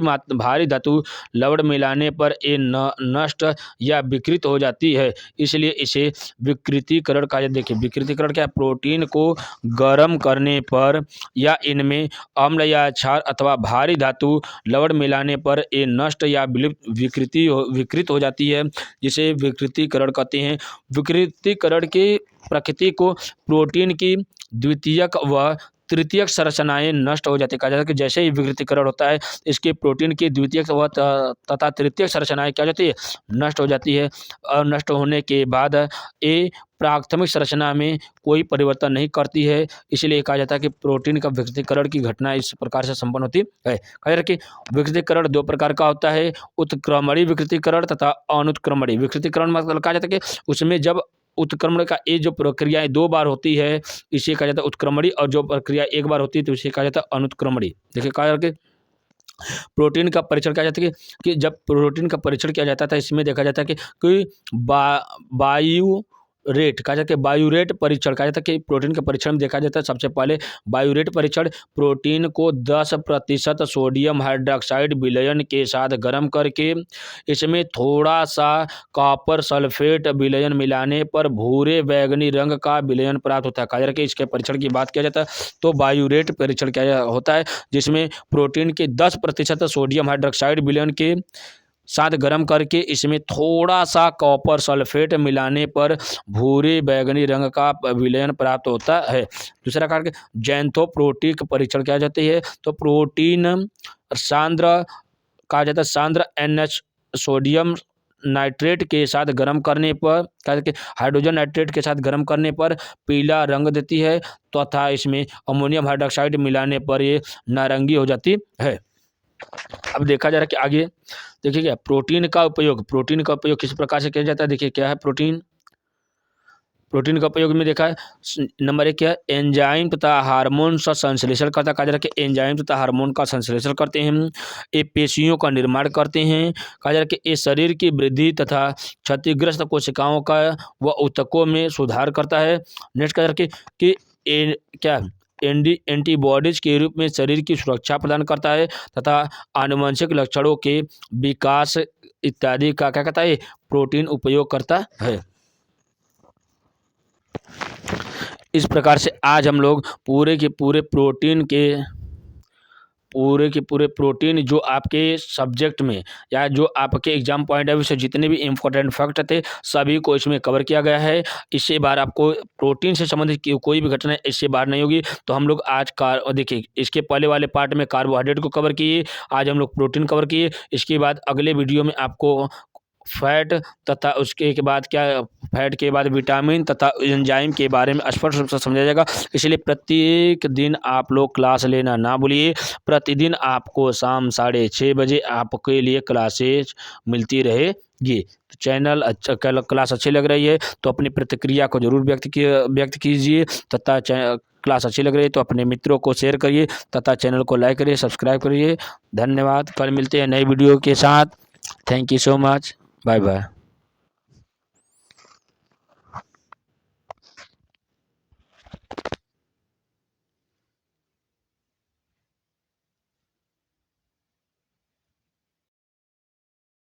धातु लवण मिलाने पर ये नष्ट या विकृत हो जाती है, इसलिए इसे विकृतीकरण कहा जाता है। देखिए विकृतीकरण क्या है, प्रोटीन को गर्म करने पर या इनमें अम्ल या क्षार अथवा भारी धातु लवण मिलाने पर ये नष्ट या विकृत हो जाती है, जिसे विकृतीकरण कहते हैं। विकृतीकरण की प्रकृति को प्रोटीन की द्वितीयक व तृतीयक संरचनाएं नष्ट हो जाती है। कहा जाता है कि जैसे ही विकृतीकरण होता है इसके प्रोटीन की द्वितीयक व तथा तृतीयक संरचनाएं क्या हो जाती है, नष्ट हो जाती है। और नष्ट होने के बाद ये प्राथमिक संरचना में कोई परिवर्तन नहीं करती है, इसलिए कहा जाता है कि प्रोटीन का विकृतीकरण की घटना इस प्रकार से संपन्न होती है। कहा जाता है कि विकृतीकरण दो प्रकार का होता है, उत्क्रमणीय विकृतीकरण तथा अनुत्क्रमणीय विकृतीकरण। मतलब कहा जाता है कि उसमें जब उत्क्रमण का ये जो प्रक्रियाएं दो बार होती है इसे कहा जाता है उत्क्रमणीय, और जो प्रक्रिया एक बार होती है तो इसे कहा जाता है अनुत्क्रमणीय। देखिए कहा जाता है प्रोटीन का परीक्षण किया जाता है कि जब प्रोटीन का परीक्षण किया जाता था इसमें देखा जाता है कि वायु रेट कहा जाता है, वायु रेट परीक्षण कहा जाता है कि प्रोटीन के परीक्षण में देखा जाता है सबसे पहले वायु रेट परीक्षण। प्रोटीन को 10% सोडियम हाइड्रोक्साइड विलयन के साथ गर्म करके इसमें थोड़ा सा कॉपर सल्फेट विलयन मिलाने पर भूरे बैगनी रंग का विलयन प्राप्त होता है। कहा जाता है कि इसके परीक्षण की बात किया जाता है तो वायु रेट परीक्षण क्या होता है, जिसमें प्रोटीन के 10% सोडियम हाइड्रोक्साइड विलयन के साथ गर्म करके इसमें थोड़ा सा कॉपर सल्फेट मिलाने पर भूरे बैगनी रंग का विलयन प्राप्त होता है। दूसरा कारण जैंथोप्रोटिक परीक्षण किया जाता है तो प्रोटीन सांद्र कहा जाता है सांद्र NH सोडियम नाइट्रेट के साथ गर्म करने पर कहा कि हाइड्रोजन नाइट्रेट के साथ गर्म करने पर पीला रंग देती है, तथा इसमें अमोनियम हाइड्रोक्साइड मिलाने पर ये नारंगी हो जाती है। अब देखा जा रहा है कि आगे देखिए क्या प्रोटीन का उपयोग किस प्रकार से किया जाता है। देखिए क्या है प्रोटीन का उपयोग में देखा है नंबर 1 क्या है, एंजाइम तथा हार्मोन का संश्लेषण करता। कहा जा रहा है कि एंजाइम तथा हार्मोन का संश्लेषण करते हैं, ये पेशियों का निर्माण करते हैं। कहा जा रहा है कि ये शरीर की वृद्धि तथा क्षतिग्रस्त कोशिकाओं का व ऊतकों में सुधार करता है। नेक्स्ट कहा जा रहा है कि एंटीबॉडीज के रूप में शरीर की सुरक्षा प्रदान करता है तथा आनुवंशिक लक्षणों के विकास इत्यादि का क्या कहता है प्रोटीन उपयोग करता है। इस प्रकार से आज हम लोग पूरे के पूरे प्रोटीन जो आपके सब्जेक्ट में या जो आपके एग्जाम पॉइंट ऑफ व्यू से जितने भी इंपॉर्टेंट फैक्ट थे सभी को इसमें कवर किया गया है। इससे बाहर आपको प्रोटीन से संबंधित कोई भी घटना इससे बाहर नहीं होगी। तो हम लोग आज देखिए इसके पहले वाले पार्ट में कार्बोहाइड्रेट को कवर किए, आज हम लोग प्रोटीन कवर किए। इसके बाद अगले वीडियो में आपको फैट तथा उसके के बाद क्या, फैट के बाद विटामिन तथा एंजाइम के बारे में स्पष्ट रूप से समझा जाएगा। इसलिए प्रत्येक दिन आप लोग क्लास लेना ना भूलिए। प्रतिदिन आपको शाम 6:30 बजे आपके लिए क्लासेज मिलती रहेगी। तो चैनल अच्छा, क्लास अच्छी लग रही है तो अपनी प्रतिक्रिया को जरूर व्यक्त कीजिए तथा क्लास अच्छी लग रही है तो अपने मित्रों को शेयर करिए तथा चैनल को लाइक करिए, सब्सक्राइब करिए। धन्यवाद। कल मिलते हैं नई वीडियो के साथ। Thank you so much. Bye bye.